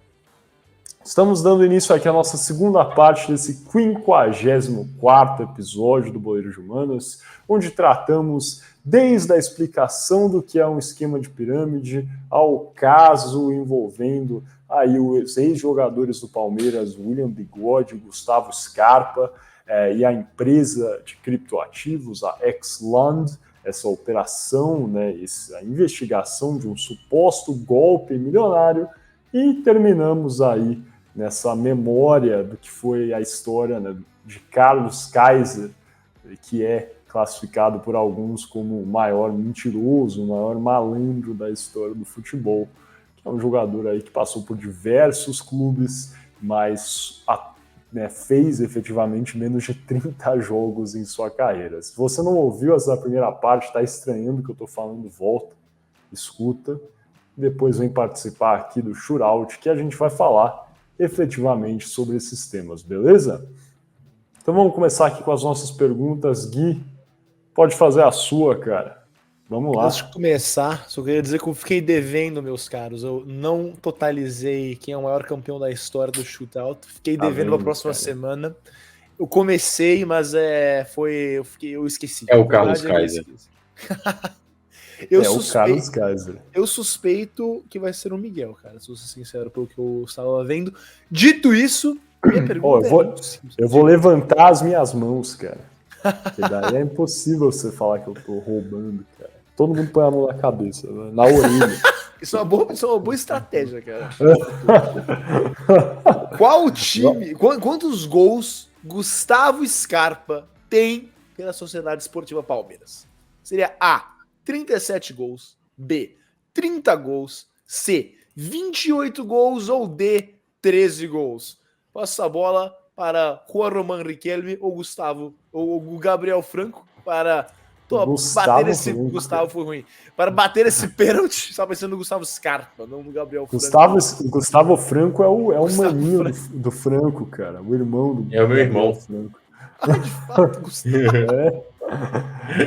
Speaker 1: Estamos dando início aqui à nossa segunda parte desse 54º episódio do Boleiros de Humanas, onde tratamos desde a explicação do que é um esquema de pirâmide ao caso envolvendo aí os ex-jogadores do Palmeiras, William Bigode, Gustavo Scarpa, e a empresa de criptoativos, a Xland, essa operação, né, a investigação de um suposto golpe milionário, e terminamos aí nessa memória do que foi a história, né, de Carlos Kaiser, que é classificado por alguns como o maior mentiroso, o maior malandro da história do futebol. É um jogador aí que passou por diversos clubes, mas fez efetivamente menos de 30 jogos em sua carreira. Se você não ouviu essa primeira parte, está estranhando o que eu estou falando, volta, escuta, depois vem participar aqui do Shootout, que a gente vai falar efetivamente sobre esses temas, beleza? Então vamos começar aqui com as nossas perguntas. Gui, pode fazer a sua, cara. Vamos lá.
Speaker 2: Antes de começar, só queria dizer que eu fiquei devendo, meus caros. Eu não totalizei quem é o maior campeão da história do Shootout. Fiquei devendo para a próxima semana. Eu comecei, mas eu esqueci.
Speaker 3: É o Carlos Kaiser.
Speaker 1: O Carlos Kaiser.
Speaker 2: Eu suspeito que vai ser o Miguel, cara. Se eu ser sincero, pelo que eu estava vendo. Dito isso, minha pergunta
Speaker 1: eu vou levantar as minhas mãos, cara. Porque daí é impossível você falar que eu tô roubando, cara. Todo mundo põe a mão na cabeça, né? Na orelha.
Speaker 2: Isso é uma boa estratégia, cara. Qual time, quantos gols Gustavo Scarpa tem pela Sociedade Esportiva Palmeiras? Seria A, 37 gols, B, 30 gols, C, 28 gols ou D, 13 gols? Passa a bola para Juan Román Riquelme ou o Gabriel Franco para bater esse... Franco. Gustavo foi ruim. Para bater esse pênalti, estava pensando no Gustavo Scarpa, não no Gabriel Franco.
Speaker 1: Gustavo Franco é o maninho do Franco, cara. O irmão do
Speaker 3: É o meu irmão.
Speaker 1: Franco.
Speaker 2: Ah, de fato, Gustavo.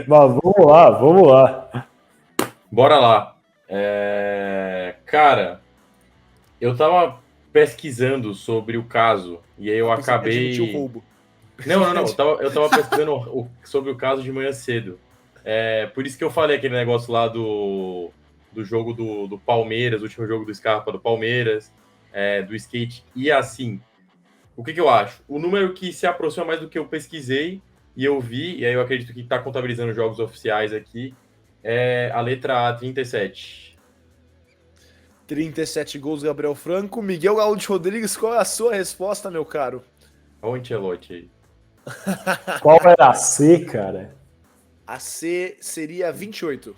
Speaker 1: Mas vamos lá.
Speaker 3: Bora lá. Cara, eu tava pesquisando sobre o caso e aí eu acabei...
Speaker 2: O roubo.
Speaker 3: Não. Eu tava pesquisando sobre o caso de manhã cedo. Por isso que eu falei aquele negócio lá do jogo do Palmeiras, o último jogo do Scarpa do Palmeiras, do skate. E assim, o que eu acho? O número que se aproxima mais do que eu pesquisei e eu vi, e aí eu acredito que está contabilizando jogos oficiais aqui, É a letra A, 37.
Speaker 2: 37 gols, Gabriel Franco. Miguel Gaúcho Rodrigues, qual é a sua resposta, meu caro?
Speaker 3: Olha o Ancelotti aí.
Speaker 1: Qual era a C, cara?
Speaker 2: A C seria 28.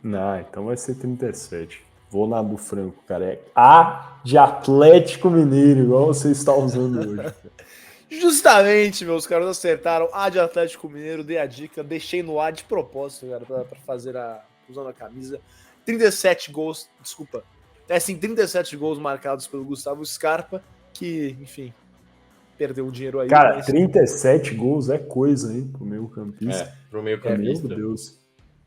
Speaker 1: Não, então vai ser 37. Vou na do Franco, cara. É A de Atlético Mineiro, igual você está usando hoje.
Speaker 2: Justamente, meus caras acertaram. A de Atlético Mineiro, dei a dica, deixei no A de propósito, cara, pra fazer usando a camisa. 37 gols, desculpa. É sim, 37 gols marcados pelo Gustavo Scarpa, que, enfim, perdeu o dinheiro aí.
Speaker 1: Cara,
Speaker 2: mas...
Speaker 1: 37 gols é coisa, hein, pro meio campista.
Speaker 3: Pro meio
Speaker 1: Meu
Speaker 3: campista.
Speaker 1: Deus.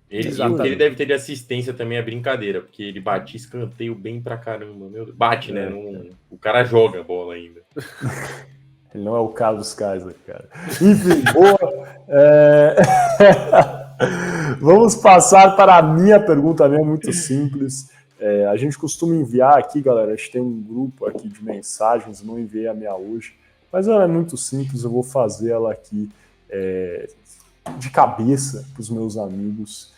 Speaker 3: E o que ele deve ter de assistência também é brincadeira, porque ele batia escanteio bem pra caramba. Meu Deus. Bate, né? O cara joga a bola ainda.
Speaker 1: Ele não é o Carlos Kaiser, cara. Enfim, boa. Vamos passar para a minha pergunta, a minha é muito simples. A gente costuma enviar aqui, galera, a gente tem um grupo aqui de mensagens, não enviei a minha hoje, mas ela é muito simples, eu vou fazer ela aqui de cabeça para os meus amigos.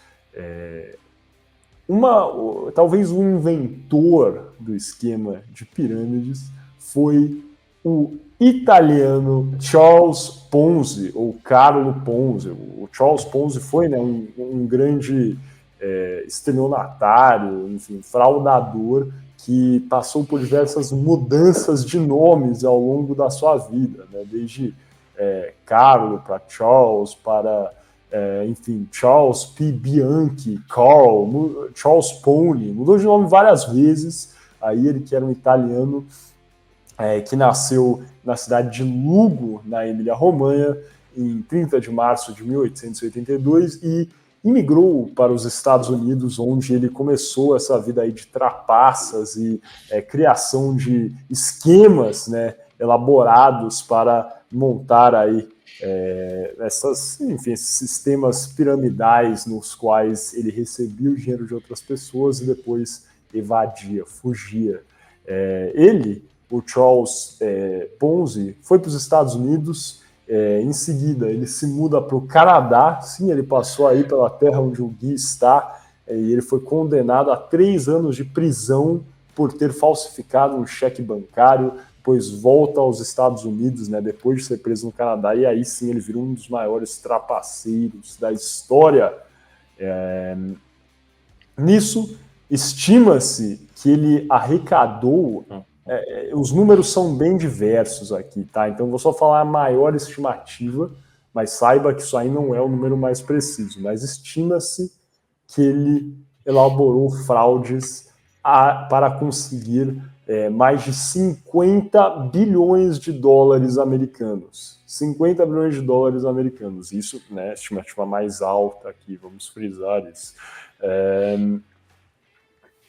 Speaker 1: Talvez o inventor do esquema de pirâmides foi o italiano Charles Ponzi, ou Carlo Ponzi. O Charles Ponzi foi, né, um grande estelionatário, enfim, fraudador, que passou por diversas mudanças de nomes ao longo da sua vida, né, desde Carlo para Charles, para, enfim, Charles P. Bianchi, Carl, Charles Pony, mudou de nome várias vezes. Aí ele, que era um italiano, que nasceu na cidade de Lugo, na Emília-Romanha, em 30 de março de 1882, e imigrou para os Estados Unidos, onde ele começou essa vida aí de trapaças e criação de esquemas, né, elaborados para montar aí esses sistemas piramidais nos quais ele recebia o dinheiro de outras pessoas e depois evadia, fugia. O Charles Ponzi, foi para os Estados Unidos. Em seguida, ele se muda para o Canadá. Sim, ele passou aí pela terra onde o Gui está, e ele foi condenado a 3 anos de prisão por ter falsificado um cheque bancário, depois volta aos Estados Unidos, né, depois de ser preso no Canadá, e aí sim ele virou um dos maiores trapaceiros da história. Nisso, estima-se que ele arrecadou... os números são bem diversos aqui, tá? Então vou só falar a maior estimativa, mas saiba que isso aí não é o número mais preciso. Mas estima-se que ele elaborou fraudes para conseguir mais de 50 bilhões de dólares americanos. 50 bilhões de dólares americanos. Isso, né, estimativa mais alta aqui, vamos frisar isso.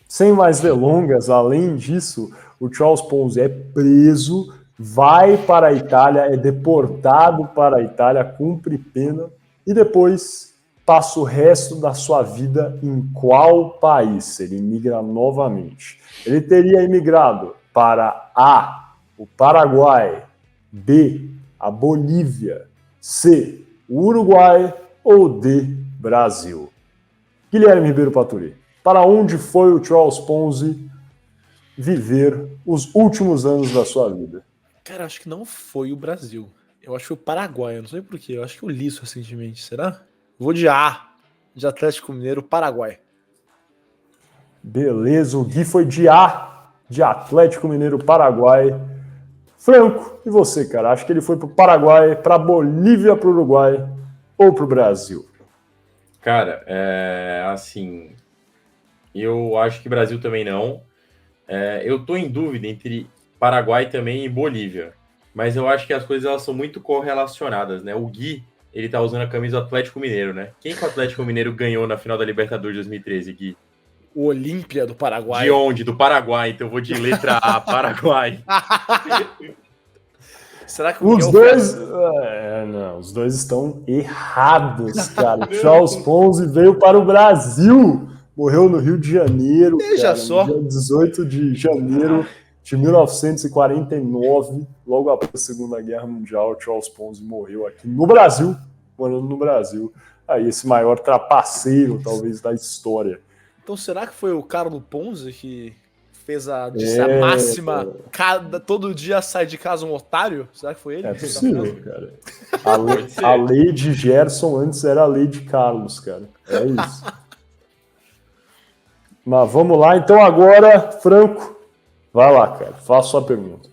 Speaker 1: Sem mais delongas, além disso, o Charles Ponzi é preso, vai para a Itália, é deportado para a Itália, cumpre pena e depois passa o resto da sua vida em qual país? Ele imigra novamente. Ele teria imigrado para A, o Paraguai, B, a Bolívia, C, o Uruguai ou D, Brasil. Guilherme Ribeiro Paturi, para onde foi o Charles Ponzi viver os últimos anos da sua vida?
Speaker 2: Cara, acho que não foi o Brasil. Eu acho que foi o Paraguai, eu não sei porquê. Eu acho que eu li isso recentemente, será? Vou de A, de Atlético Mineiro, Paraguai.
Speaker 1: Beleza, o Gui foi de A, de Atlético Mineiro, Paraguai. Franco, e você, cara? Acho que ele foi pro Paraguai, pra Bolívia, pro Uruguai ou pro Brasil?
Speaker 3: Cara, assim, eu acho que Brasil também não. Eu tô em dúvida entre Paraguai também e Bolívia, mas eu acho que as coisas elas são muito correlacionadas, né? O Gui, ele tá usando a camisa do Atlético Mineiro, né? Quem que o Atlético Mineiro ganhou na final da Libertadores 2013, Gui?
Speaker 2: O Olímpia do Paraguai.
Speaker 3: De onde? Do Paraguai, então eu vou de letra A, Paraguai.
Speaker 2: Será que
Speaker 1: os dois... não, os dois estão errados, cara. Charles Ponzi veio para o Brasil. Morreu no Rio de Janeiro,
Speaker 2: Veja só.
Speaker 1: No dia 18 de janeiro de 1949, logo após a Segunda Guerra Mundial. Charles Ponzi morreu aqui no Brasil, morando no Brasil. aí esse maior trapaceiro, talvez, da história.
Speaker 2: Então será que foi o Carlo Ponzi que fez disse a máxima, todo dia sai de casa um otário? Será que foi ele?
Speaker 1: É possível, cara. A lei de Gerson antes era a lei de Carlos, cara. É isso. Mas vamos lá, então agora, Franco, vai lá, cara, faça sua pergunta.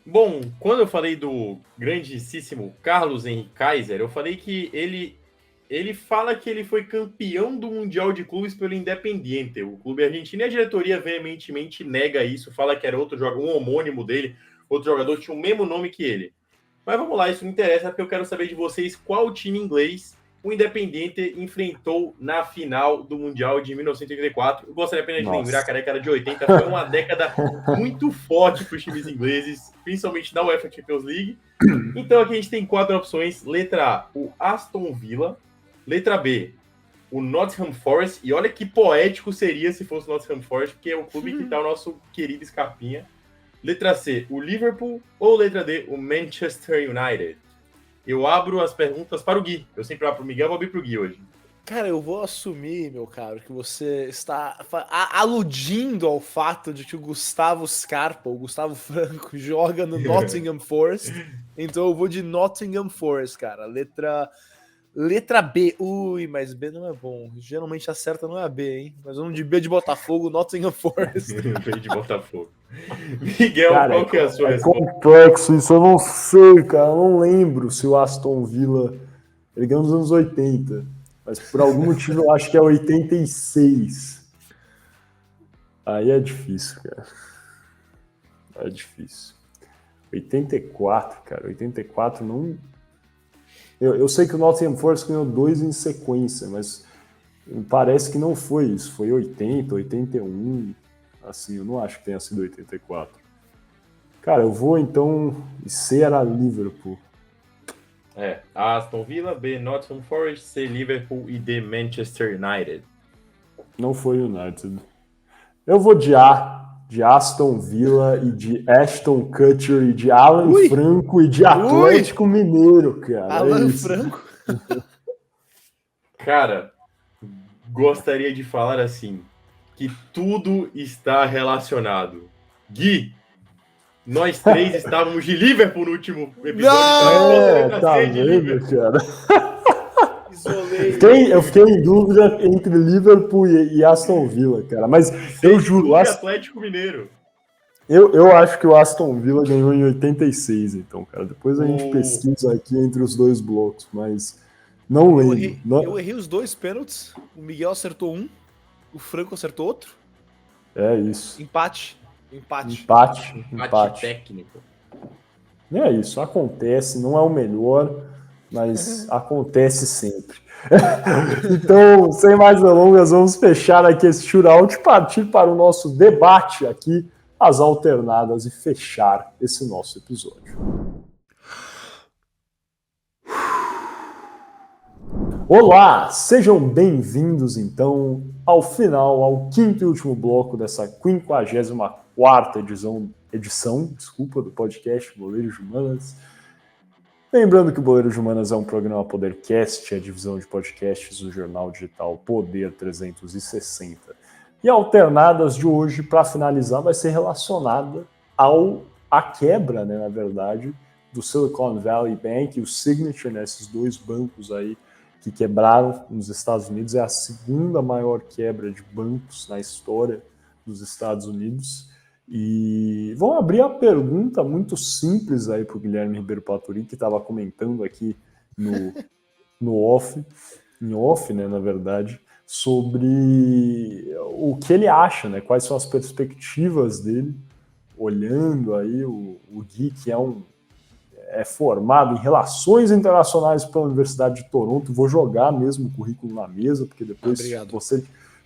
Speaker 3: Bom, quando eu falei do grandíssimo Carlos Henrique Kaiser, eu falei que ele fala que ele foi campeão do Mundial de Clubes pelo Independiente, o clube argentino, e a diretoria veementemente nega isso, fala que era outro jogador, um homônimo dele, outro jogador tinha o mesmo nome que ele. Mas vamos lá, isso não interessa, porque eu quero saber de vocês qual time inglês o Independiente enfrentou na final do Mundial de 1984. Eu gostaria apenas de lembrar que a década de 80 foi uma década muito forte para os times ingleses, principalmente na UEFA Champions League. Então aqui a gente tem 4 opções. Letra A, o Aston Villa. Letra B, o Nottingham Forest. E olha que poético seria se fosse o Nottingham Forest, porque é o clube que está o nosso querido Scarpinha. Letra C, o Liverpool. Ou letra D, o Manchester United. Eu abro as perguntas para o Gui. Eu sempre abro para o Miguel, vou abrir para o Gui hoje.
Speaker 2: Cara, eu vou assumir, meu caro, que você está aludindo ao fato de que o Gustavo Scarpa, o Gustavo Franco, joga no Nottingham Forest. Então eu vou de Nottingham Forest, cara. Letra B. Ui, mas B não é bom. Geralmente acerta não é a B, hein? Mas vamos de B de Botafogo, Nottingham Forest.
Speaker 3: B de Botafogo. Miguel, cara, qual que é a sua resposta?
Speaker 1: Complexo, isso eu não sei, cara. Eu não lembro se o Aston Villa... Ele ganhou nos anos 80. Mas por algum motivo eu acho que é 86. Aí é difícil, cara. É difícil. 84, cara. 84 não... Eu sei que o Nottingham Forest ganhou 2 em sequência, mas parece que não foi isso. Foi 80, 81. Assim, eu não acho que tenha sido 84. Cara, eu vou então... C era Liverpool.
Speaker 3: Aston Villa, B, Nottingham Forest, C, Liverpool e D, Manchester United.
Speaker 1: Não foi United. Eu vou de A, de Aston Villa e de Ashton Kutcher e de Alan Franco e de Atlético Mineiro, cara.
Speaker 2: Alan Franco?
Speaker 3: Cara, gostaria de falar assim, que tudo está relacionado. Gui, nós 3 estávamos de Liverpool no último episódio.
Speaker 1: Tá vendo, cara?
Speaker 2: Isolei.
Speaker 1: Eu fiquei em dúvida entre Liverpool e Aston Villa, cara. Mas eu juro...
Speaker 3: Atlético Mineiro.
Speaker 1: Eu acho que o Aston Villa ganhou em 86, então, cara. Depois a gente pesquisa aqui entre os dois blocos, mas não lembro.
Speaker 2: Eu errei os 2 pênaltis. O Miguel acertou um, o Franco acertou outro.
Speaker 1: É isso.
Speaker 2: Empate
Speaker 3: Técnico.
Speaker 1: É isso, acontece, não é o melhor, mas acontece sempre. Então, sem mais delongas, vamos fechar aqui esse shootout e partir para o nosso debate aqui, as alternadas, e fechar esse nosso episódio. Olá, sejam bem-vindos então ao final, ao quinto e último bloco dessa 54ª edição do podcast Boleiros de Humanas. Lembrando que o Boleiros de Humanas é um programa Podercast, a divisão de podcasts do jornal digital Poder 360. E a alternadas de hoje, para finalizar, vai ser relacionada à quebra, né, na verdade, do Silicon Valley Bank e o Signature, né, esses 2 bancos aí que quebraram nos Estados Unidos. É a segunda maior quebra de bancos na história dos Estados Unidos. E vou abrir a pergunta muito simples aí para o Guilherme Ribeiro Paturi, que estava comentando aqui no off, né, na verdade, sobre o que ele acha, né, quais são as perspectivas dele, olhando aí o Gui, que é formado em Relações Internacionais pela Universidade de Toronto. Vou jogar mesmo o currículo na mesa, porque depois, se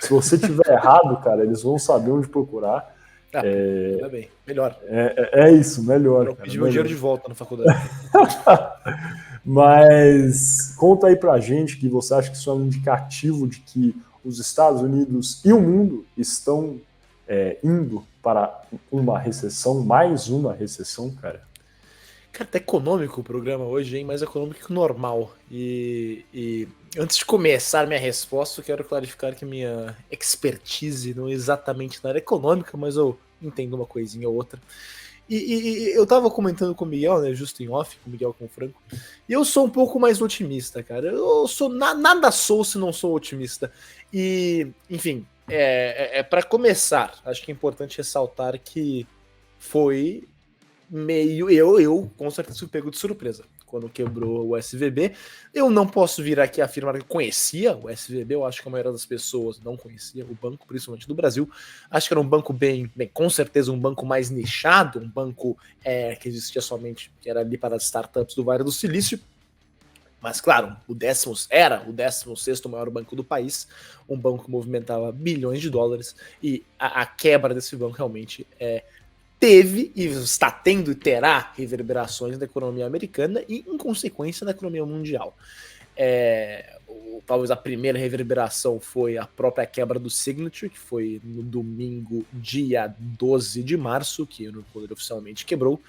Speaker 1: você tiver errado, cara, eles vão saber onde procurar.
Speaker 2: Tá bem, melhor.
Speaker 1: É isso, melhor.
Speaker 2: Eu pedi meu dinheiro de volta na faculdade.
Speaker 1: Mas conta aí pra gente que você acha que isso é um indicativo de que os Estados Unidos e o mundo estão indo para uma recessão, mais uma recessão, cara?
Speaker 2: Cara, tá econômico o programa hoje, hein? Mais econômico que o normal. E antes de começar minha resposta, eu quero clarificar que minha expertise não é exatamente na área econômica, mas eu entendo uma coisinha ou outra. E eu tava comentando com o Miguel, né? Justo em off, com o Miguel com o Franco. E eu sou um pouco mais otimista, cara. Eu sou nada sou se não sou otimista. E, enfim, para começar, acho que é importante ressaltar que foi meio. Eu com certeza fui pego de surpresa quando quebrou o SVB. Eu não posso vir aqui afirmar que eu conhecia o SVB, eu acho que a maioria das pessoas não conhecia o banco, principalmente do Brasil. Acho que era um banco bem com certeza um banco mais nichado, um banco que existia somente, que era ali para as startups do Vale do Silício. Mas, claro, era o 16º maior banco do país, um banco que movimentava bilhões de dólares, e a quebra desse banco realmente teve e está tendo e terá reverberações na economia americana e, em consequência, na economia mundial. Talvez a primeira reverberação foi a própria quebra do Signature, que foi no domingo, dia 12 de março, que o poder oficialmente quebrou.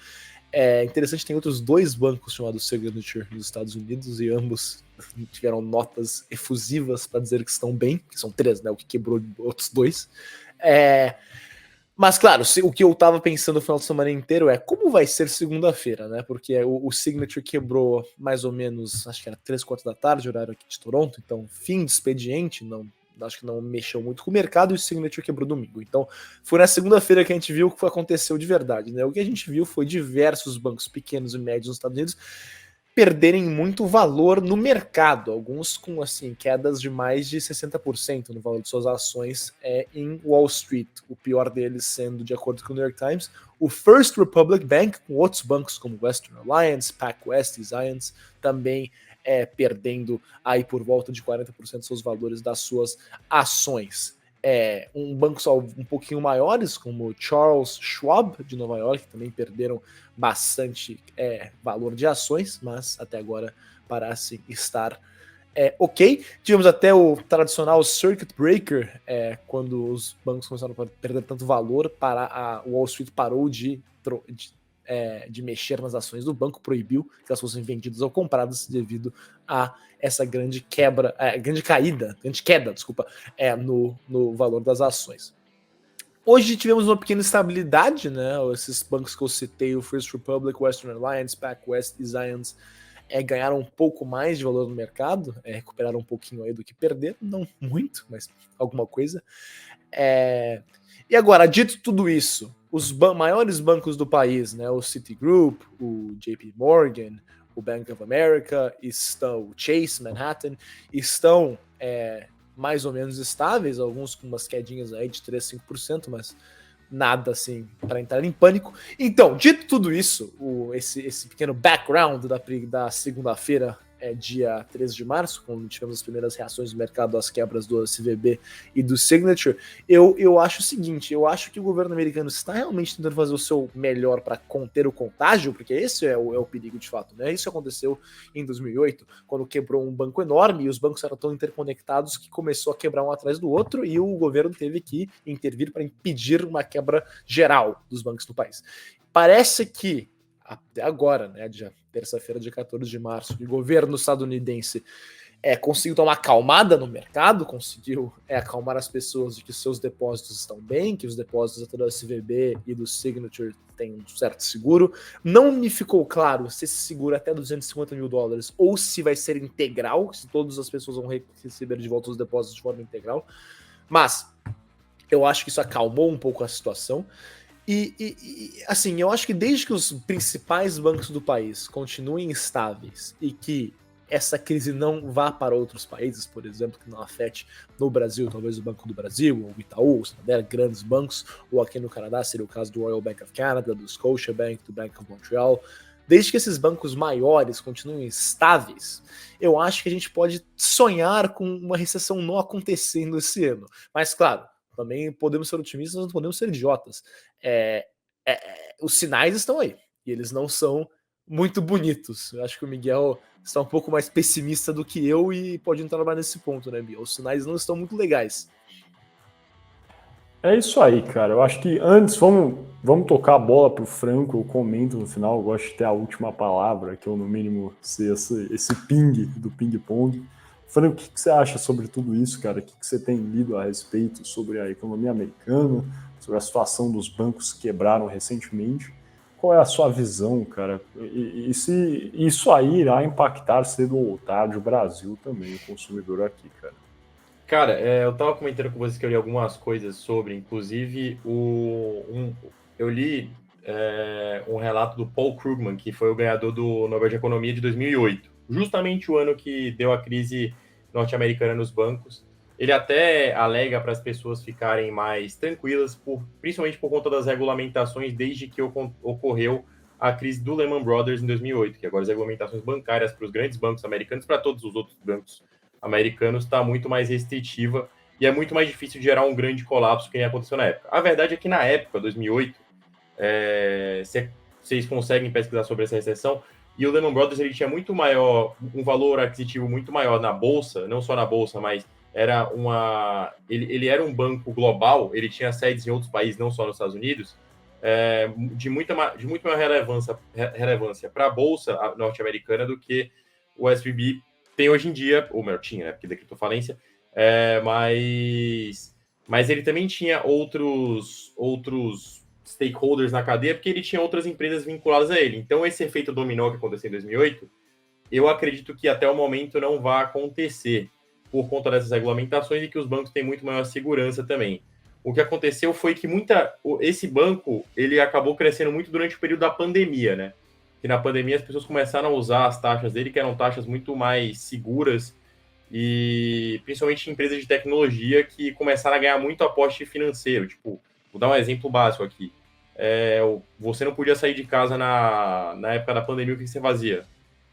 Speaker 2: Interessante, tem outros 2 bancos chamados Signature nos Estados Unidos e ambos tiveram notas efusivas para dizer que estão bem, que são 3, né? O que quebrou outros 2. Mas, claro, o que eu tava pensando no final de semana inteiro é como vai ser segunda-feira, né? Porque o Signature quebrou mais ou menos, acho que era 3, 4 da tarde, horário aqui de Toronto, então fim de expediente, acho que não mexeu muito com o mercado, e o Signature quebrou domingo. Então, foi na segunda-feira que a gente viu o que aconteceu de verdade, né? O que a gente viu foi diversos bancos pequenos e médios nos Estados Unidos perderem muito valor no mercado, alguns com assim quedas de mais de 60% no valor de suas ações em Wall Street, o pior deles sendo, de acordo com o New York Times, o First Republic Bank, com outros bancos como Western Alliance, PacWest e Zions, também perdendo aí por volta de 40% dos seus valores das suas ações. Um banco só um pouquinho maiores, como Charles Schwab, de Nova York, também perderam bastante valor de ações, mas até agora parece estar ok. Tivemos até o tradicional circuit breaker, quando os bancos começaram a perder tanto valor, a Wall Street parou de mexer nas ações do banco, proibiu que elas fossem vendidas ou compradas devido a essa grande queda, no valor das ações. Hoje tivemos uma pequena estabilidade, né? Esses bancos que eu citei, o First Republic, Western Alliance, PacWest e Zions, ganharam um pouco mais de valor no mercado, recuperaram um pouquinho aí do que perderam, não muito, mas alguma coisa. E agora, dito tudo isso, os maiores bancos do país, né, o Citigroup, o JP Morgan, o Bank of America, o Chase Manhattan, estão mais ou menos estáveis, alguns com umas quedinhas aí de 3, 5%, mas nada assim para entrar em pânico. Então, dito tudo isso, esse pequeno background da segunda-feira, dia 13 de março, quando tivemos as primeiras reações do mercado às quebras do SVB e do Signature, eu acho o seguinte, eu acho que o governo americano está realmente tentando fazer o seu melhor para conter o contágio, porque esse é o perigo de fato, né? Isso aconteceu em 2008, quando quebrou um banco enorme e os bancos eram tão interconectados que começou a quebrar um atrás do outro e o governo teve que intervir para impedir uma quebra geral dos bancos do país. Parece que até agora, né, terça-feira, dia 14 de março, o governo estadunidense conseguiu dar uma acalmada no mercado, conseguiu acalmar as pessoas de que seus depósitos estão bem, que os depósitos até do SVB e do Signature têm um certo seguro. Não me ficou claro se esse seguro é até $250 mil ou se vai ser integral, se todas as pessoas vão receber de volta os depósitos de forma integral. Mas eu acho que isso acalmou um pouco a situação. E assim, eu acho que desde que os principais bancos do país continuem estáveis e que essa crise não vá para outros países, por exemplo, que não afete no Brasil, talvez o Banco do Brasil, ou o Itaú, o Santander, grandes bancos, ou aqui no Canadá seria o caso do Royal Bank of Canada, do Scotiabank, do Bank of Montreal. Desde que esses bancos maiores continuem estáveis, eu acho que a gente pode sonhar com uma recessão não acontecendo esse ano. Mas, claro, também podemos ser otimistas, mas não podemos ser idiotas. Os sinais estão aí, e eles não são muito bonitos. Eu acho que o Miguel está um pouco mais pessimista do que eu e pode entrar mais nesse ponto, né, Miguel? Os sinais não estão muito legais.
Speaker 1: É isso aí, cara. Eu acho que antes, vamos tocar a bola pro Franco, eu comento no final, eu gosto de ter a última palavra, que eu, no mínimo, ser esse ping do ping-pong. Franco, o que você acha sobre tudo isso, cara? O que você tem lido a respeito sobre a economia americana, sobre a situação dos bancos que quebraram recentemente? Qual é a sua visão, cara? E se isso aí irá impactar cedo ou tarde o Brasil também, o consumidor aqui, cara?
Speaker 3: Cara, eu tava comentando com vocês que eu li algumas coisas sobre, inclusive eu li um relato do Paul Krugman, que foi o ganhador do Nobel de Economia de 2008, justamente o ano que deu a crise norte-americana nos bancos. Ele até alega para as pessoas ficarem mais tranquilas, principalmente por conta das regulamentações desde que ocorreu a crise do Lehman Brothers em 2008, que agora as regulamentações bancárias para os grandes bancos americanos, para todos os outros bancos americanos, está muito mais restritiva e é muito mais difícil de gerar um grande colapso que nem aconteceu na época. A verdade é que na época, 2008, vocês conseguem pesquisar sobre essa recessão, e o Lehman Brothers ele tinha muito maior, um valor aquisitivo muito maior na bolsa, não só na bolsa, mas ele era um banco global, ele tinha sedes em outros países, não só nos Estados Unidos, de muito maior relevância para a bolsa norte-americana do que o SVB tem hoje em dia, ou melhor, tinha, né, porque decretou falência, mas ele também tinha outros stakeholders na cadeia, porque ele tinha outras empresas vinculadas a ele. Então, esse efeito dominó que aconteceu em 2008, eu acredito que até o momento não vai acontecer, por conta dessas regulamentações e que os bancos têm muito maior segurança também. O que aconteceu foi que esse banco ele acabou crescendo muito durante o período da pandemia, né? Que na pandemia as pessoas começaram a usar as taxas dele, que eram taxas muito mais seguras, e principalmente empresas de tecnologia que começaram a ganhar muito aporte financeiro. Tipo, vou dar um exemplo básico aqui. Você não podia sair de casa na época da pandemia, o que você fazia?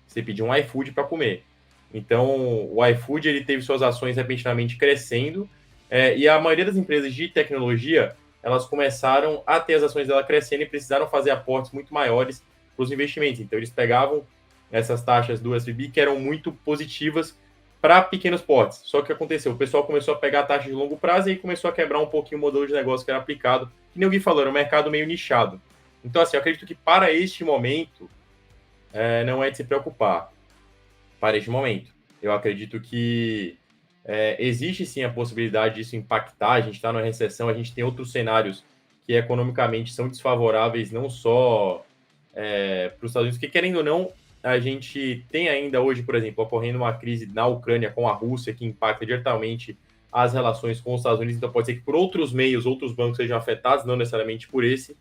Speaker 3: Você pedia um iFood para comer. Então, o iFood ele teve suas ações repentinamente crescendo, e a maioria das empresas de tecnologia elas começaram a ter as ações dela crescendo e precisaram fazer aportes muito maiores para os investimentos. Então, eles pegavam essas taxas do SVB que eram muito positivas para pequenos portes. Só que o que aconteceu? O pessoal começou a pegar taxas de longo prazo e começou a quebrar um pouquinho o modelo de negócio que era aplicado. Que nem o Gui falou, era um mercado meio nichado. Então, assim, eu acredito que para este momento não é de se preocupar. Para este momento. Eu acredito que existe sim a possibilidade disso impactar. A gente está numa recessão, a gente tem outros cenários que economicamente são desfavoráveis, não só para os Estados Unidos, que querendo ou não, a gente tem ainda hoje, por exemplo, ocorrendo uma crise na Ucrânia com a Rússia que impacta diretamente as relações com os Estados Unidos, então pode ser que por outros meios, outros bancos sejam afetados, não necessariamente por esse,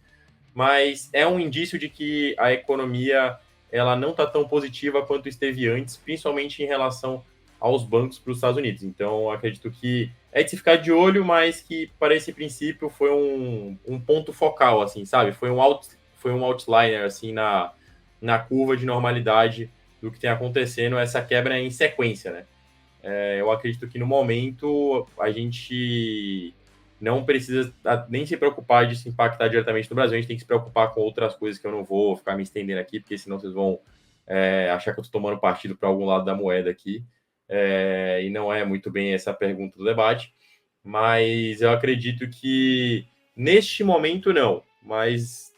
Speaker 3: mas é um indício de que a economia ela não está tão positiva quanto esteve antes, principalmente em relação aos bancos para os Estados Unidos. Então, acredito que é de se ficar de olho, mas que para esse princípio foi um ponto focal, assim, sabe? Foi um outliner, assim, na curva de normalidade do que tem acontecendo, essa quebra em sequência, né? Eu acredito que no momento a gente não precisa nem se preocupar de se impactar diretamente no Brasil, a gente tem que se preocupar com outras coisas que eu não vou ficar me estendendo aqui, porque senão vocês vão achar que eu estou tomando partido para algum lado da moeda aqui, e não é muito bem essa a pergunta do debate, mas eu acredito que neste momento não, mas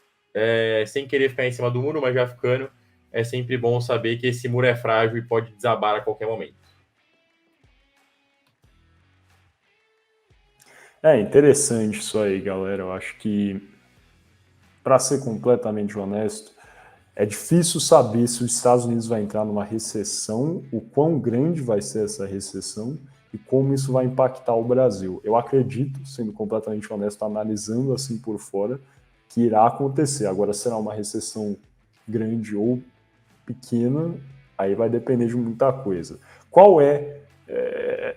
Speaker 3: sem querer ficar em cima do muro, mas já ficando, é sempre bom saber que esse muro é frágil e pode desabar a qualquer momento.
Speaker 1: É interessante isso aí, galera. Eu acho que, para ser completamente honesto, é difícil saber se os Estados Unidos vai entrar numa recessão, o quão grande vai ser essa recessão e como isso vai impactar o Brasil. Eu acredito, sendo completamente honesto, analisando assim por fora, que irá acontecer. Agora, será uma recessão grande ou pequena, aí vai depender de muita coisa. Qual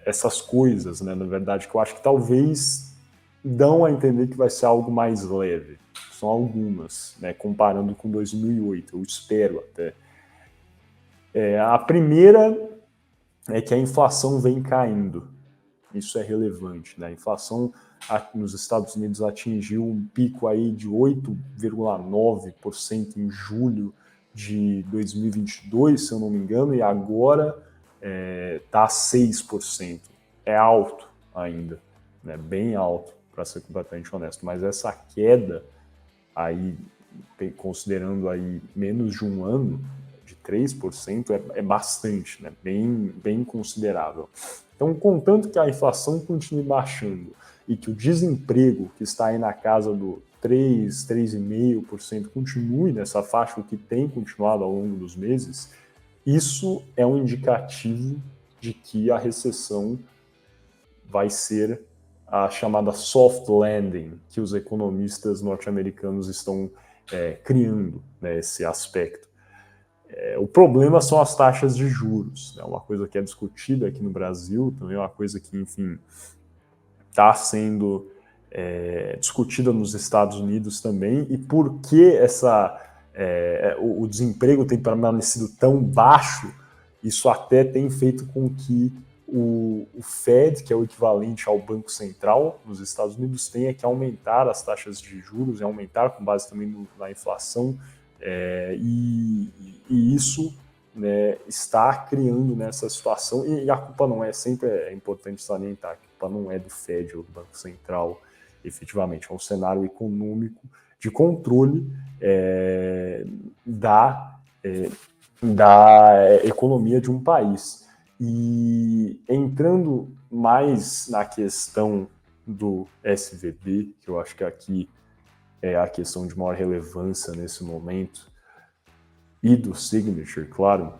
Speaker 1: essas coisas, né, na verdade, que eu acho que talvez dão a entender que vai ser algo mais leve. São algumas, né, comparando com 2008, eu espero até. A primeira é que a inflação vem caindo. Isso é relevante, né? A inflação nos Estados Unidos atingiu um pico aí de 8,9% em julho de 2022, se eu não me engano, e agora está a 6%. É alto ainda. né, bem alto, para ser completamente honesto, mas essa queda aí, considerando aí menos de um ano, de 3%, é bastante, né, bem considerável. Então, contanto que a inflação continue baixando e que o desemprego, que está aí na casa do 3,5%, continue nessa faixa, o que tem continuado ao longo dos meses, isso é um indicativo de que a recessão vai ser a chamada soft landing, que os economistas norte-americanos estão criando, né, esse aspecto. O problema são as taxas de juros, né, uma coisa que é discutida aqui no Brasil, também é uma coisa que, enfim, está sendo discutida nos Estados Unidos também, e por que o desemprego tem permanecido tão baixo, isso até tem feito com que o Fed, que é o equivalente ao Banco Central nos Estados Unidos, tenha que aumentar as taxas de juros, aumentar com base também na inflação, e isso, né, está criando nessa situação, e a culpa não é, sempre é importante salientar, a culpa não é do Fed ou do Banco Central, efetivamente, é um cenário econômico de controle da economia de um país. E entrando mais na questão do SVB, que eu acho que aqui é a questão de maior relevância nesse momento, e do Signature, claro,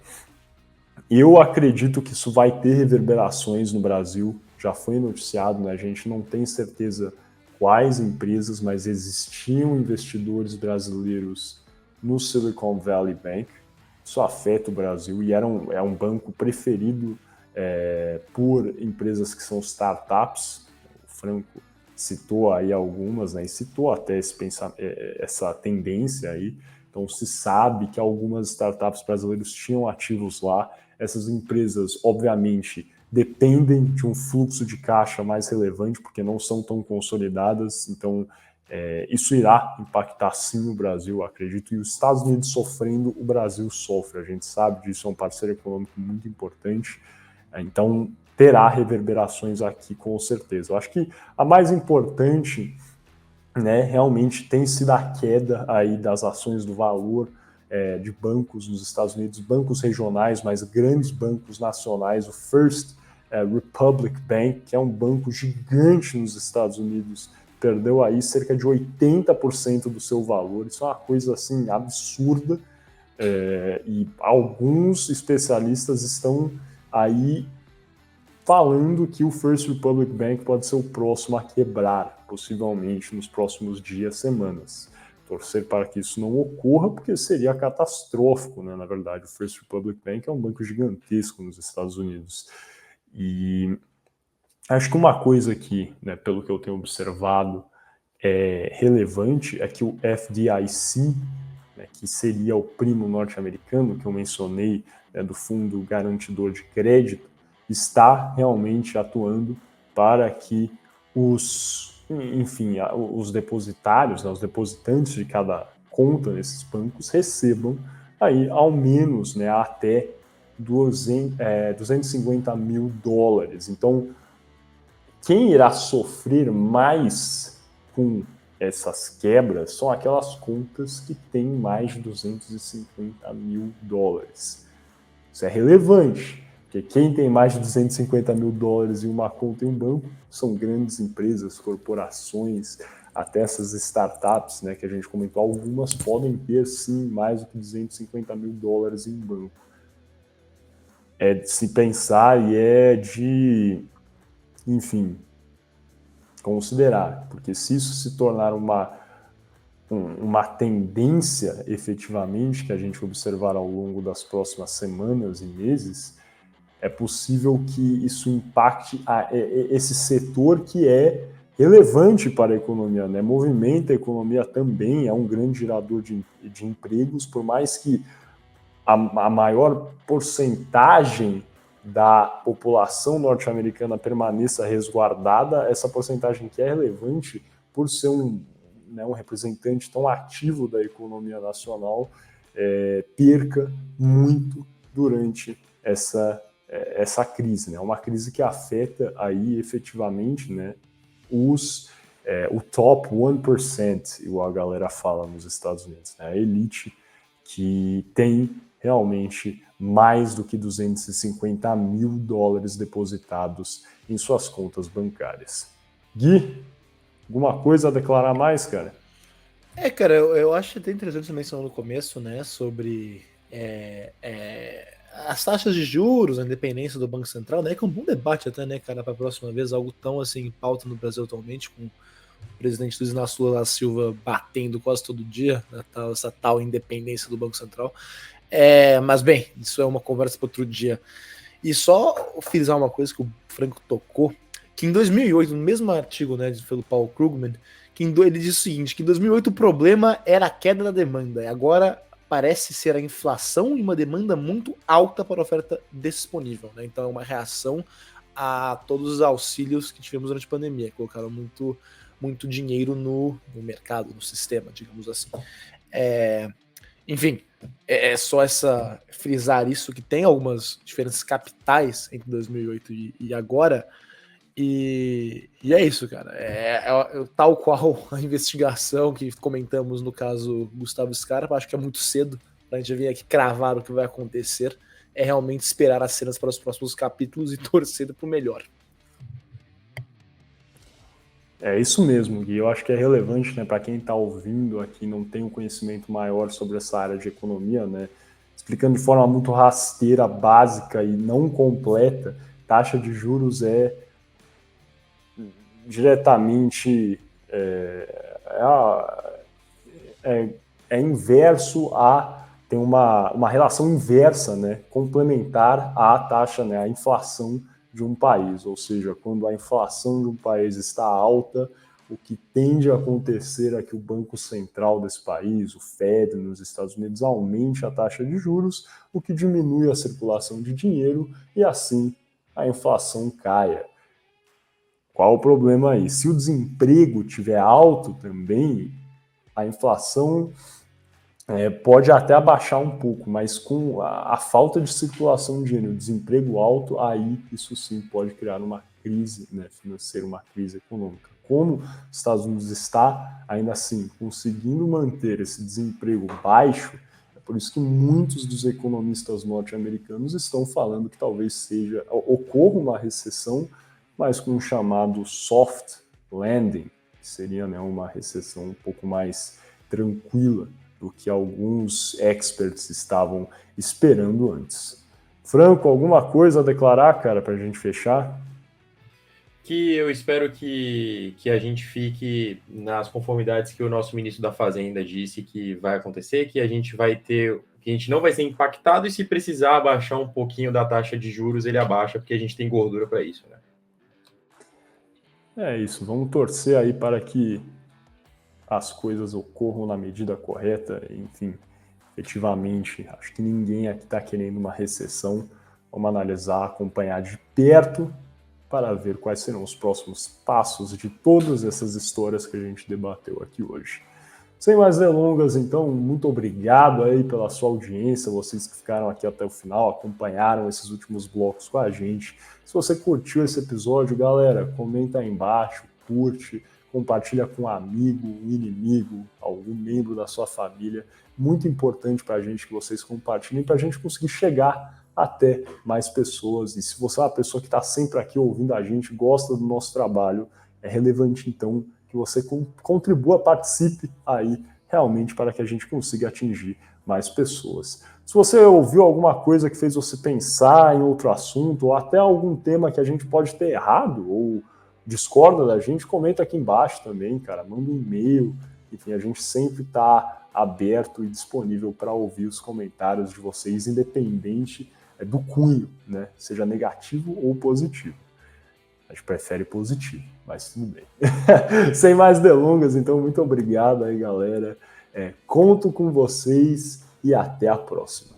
Speaker 1: eu acredito que isso vai ter reverberações no Brasil, já foi noticiado, né? A gente não tem certeza quais empresas, mas existiam investidores brasileiros no Silicon Valley Bank. Isso afeta o Brasil e é um banco preferido por empresas que são startups. O Franco citou aí algumas, né, e citou até essa tendência aí. Então se sabe que algumas startups brasileiras tinham ativos lá. Essas empresas, obviamente, dependem de um fluxo de caixa mais relevante, porque não são tão consolidadas, então isso irá impactar sim o Brasil, acredito, e os Estados Unidos sofrendo, o Brasil sofre, a gente sabe disso, é um parceiro econômico muito importante, então terá reverberações aqui com certeza. Eu acho que a mais importante, né, realmente tem sido a queda aí das ações do valor de bancos nos Estados Unidos, bancos regionais, mas grandes bancos nacionais, o First Republic Bank, que é um banco gigante nos Estados Unidos, perdeu aí cerca de 80% do seu valor. Isso é uma coisa assim absurda, e alguns especialistas estão aí falando que o First Republic Bank pode ser o próximo a quebrar, possivelmente nos próximos dias, semanas. Torcer para que isso não ocorra, porque seria catastrófico, né? Na verdade, o First Republic Bank é um banco gigantesco nos Estados Unidos. E acho que uma coisa aqui, né, pelo que eu tenho observado, relevante é que o FDIC, né, que seria o primo norte-americano que eu mencionei, né, do Fundo Garantidor de Crédito, está realmente atuando para que os depositários, né, os depositantes de cada conta nesses bancos recebam aí ao menos, né, até 250 mil dólares. Então, quem irá sofrer mais com essas quebras são aquelas contas que têm mais de 250 mil dólares. Isso é relevante, porque quem tem mais de 250 mil dólares em uma conta em um banco são grandes empresas, corporações, até essas startups, né, que a gente comentou, algumas podem ter sim mais do que 250 mil dólares em um banco. É de se pensar e é de, enfim, considerar, porque se isso se tornar uma tendência efetivamente que a gente observar ao longo das próximas semanas e meses, é possível que isso impacte esse setor que é relevante para a economia, né? Movimenta a economia também, é um grande gerador de empregos, por mais que a maior porcentagem da população norte-americana permaneça resguardada, essa porcentagem que é relevante por ser um representante tão ativo da economia nacional, perca muito durante essa crise, né? Uma crise que afeta aí efetivamente, né, o top 1%, igual a galera fala nos Estados Unidos, né? A elite que tem realmente mais do que 250 mil dólares depositados em suas contas bancárias. Gui, alguma coisa a declarar mais, cara?
Speaker 2: Cara, eu acho até interessante você mencionar no começo, né, sobre as taxas de juros, a independência do Banco Central, né, que é um bom debate até, né, cara, para a próxima vez, algo tão assim em pauta no Brasil atualmente, com o presidente Luiz Inácio Lula da Silva batendo quase todo dia, né, essa tal independência do Banco Central. Mas bem, isso é uma conversa para outro dia. E só frisar uma coisa que o Franco tocou, que em 2008, no mesmo artigo, né, pelo Paul Krugman, ele diz o seguinte, que em 2008 o problema era a queda da demanda, e agora parece ser a inflação e uma demanda muito alta para a oferta disponível, né? Então é uma reação a todos os auxílios que tivemos durante a pandemia, colocaram muito dinheiro no mercado, no sistema, digamos assim. Enfim, só frisar isso, que tem algumas diferenças capitais entre 2008 e agora, e é isso, cara. Tal qual a investigação que comentamos no caso Gustavo Scarpa, acho que é muito cedo pra gente vir aqui cravar o que vai acontecer. É realmente esperar as cenas para os próximos capítulos e torcer pro melhor.
Speaker 1: É isso mesmo, Gui. Eu acho que é relevante, né, para quem está ouvindo aqui, não tem um conhecimento maior sobre essa área de economia, né? Explicando de forma muito rasteira, básica e não completa, taxa de juros diretamente inverso tem uma relação inversa, né, complementar à taxa, né, à inflação de um país, ou seja, quando a inflação de um país está alta, o que tende a acontecer é que o Banco Central desse país, o Fed nos Estados Unidos, aumente a taxa de juros, o que diminui a circulação de dinheiro e assim a inflação caia. Qual o problema aí? Se o desemprego estiver alto também, a inflação pode até abaixar um pouco, mas com a falta de circulação de dinheiro, o desemprego alto, aí isso sim pode criar uma crise, né, financeira, uma crise econômica. Como os Estados Unidos está, ainda assim, conseguindo manter esse desemprego baixo, é por isso que muitos dos economistas norte-americanos estão falando que talvez ocorra uma recessão, mas com um chamado soft landing, que seria, né, uma recessão um pouco mais tranquila do que alguns experts estavam esperando antes. Franco, alguma coisa a declarar, cara, para a gente fechar?
Speaker 3: Que eu espero que a gente fique nas conformidades que o nosso ministro da Fazenda disse que vai acontecer, que a gente não vai ser impactado e se precisar abaixar um pouquinho da taxa de juros, ele abaixa, porque a gente tem gordura para isso, né?
Speaker 1: É isso, vamos torcer aí para que as coisas ocorram na medida correta, enfim, efetivamente, acho que ninguém aqui está querendo uma recessão. Vamos analisar, acompanhar de perto para ver quais serão os próximos passos de todas essas histórias que a gente debateu aqui hoje. Sem mais delongas, então, muito obrigado aí pela sua audiência, vocês que ficaram aqui até o final, acompanharam esses últimos blocos com a gente. Se você curtiu esse episódio, galera, comenta aí embaixo, curte, compartilha com um amigo, um inimigo, algum membro da sua família. Muito importante para a gente que vocês compartilhem, para a gente conseguir chegar até mais pessoas. E se você é uma pessoa que está sempre aqui ouvindo a gente, gosta do nosso trabalho, é relevante então que você contribua, participe aí realmente para que a gente consiga atingir mais pessoas. Se você ouviu alguma coisa que fez você pensar em outro assunto, ou até algum tema que a gente pode ter errado, ou discorda da gente, comenta aqui embaixo também, cara, manda um e-mail, enfim, a gente sempre está aberto e disponível para ouvir os comentários de vocês, independente do cunho, né, seja negativo ou positivo. A gente prefere positivo, mas tudo bem. Sem mais delongas, então, muito obrigado aí, galera. Conto com vocês e até a próxima.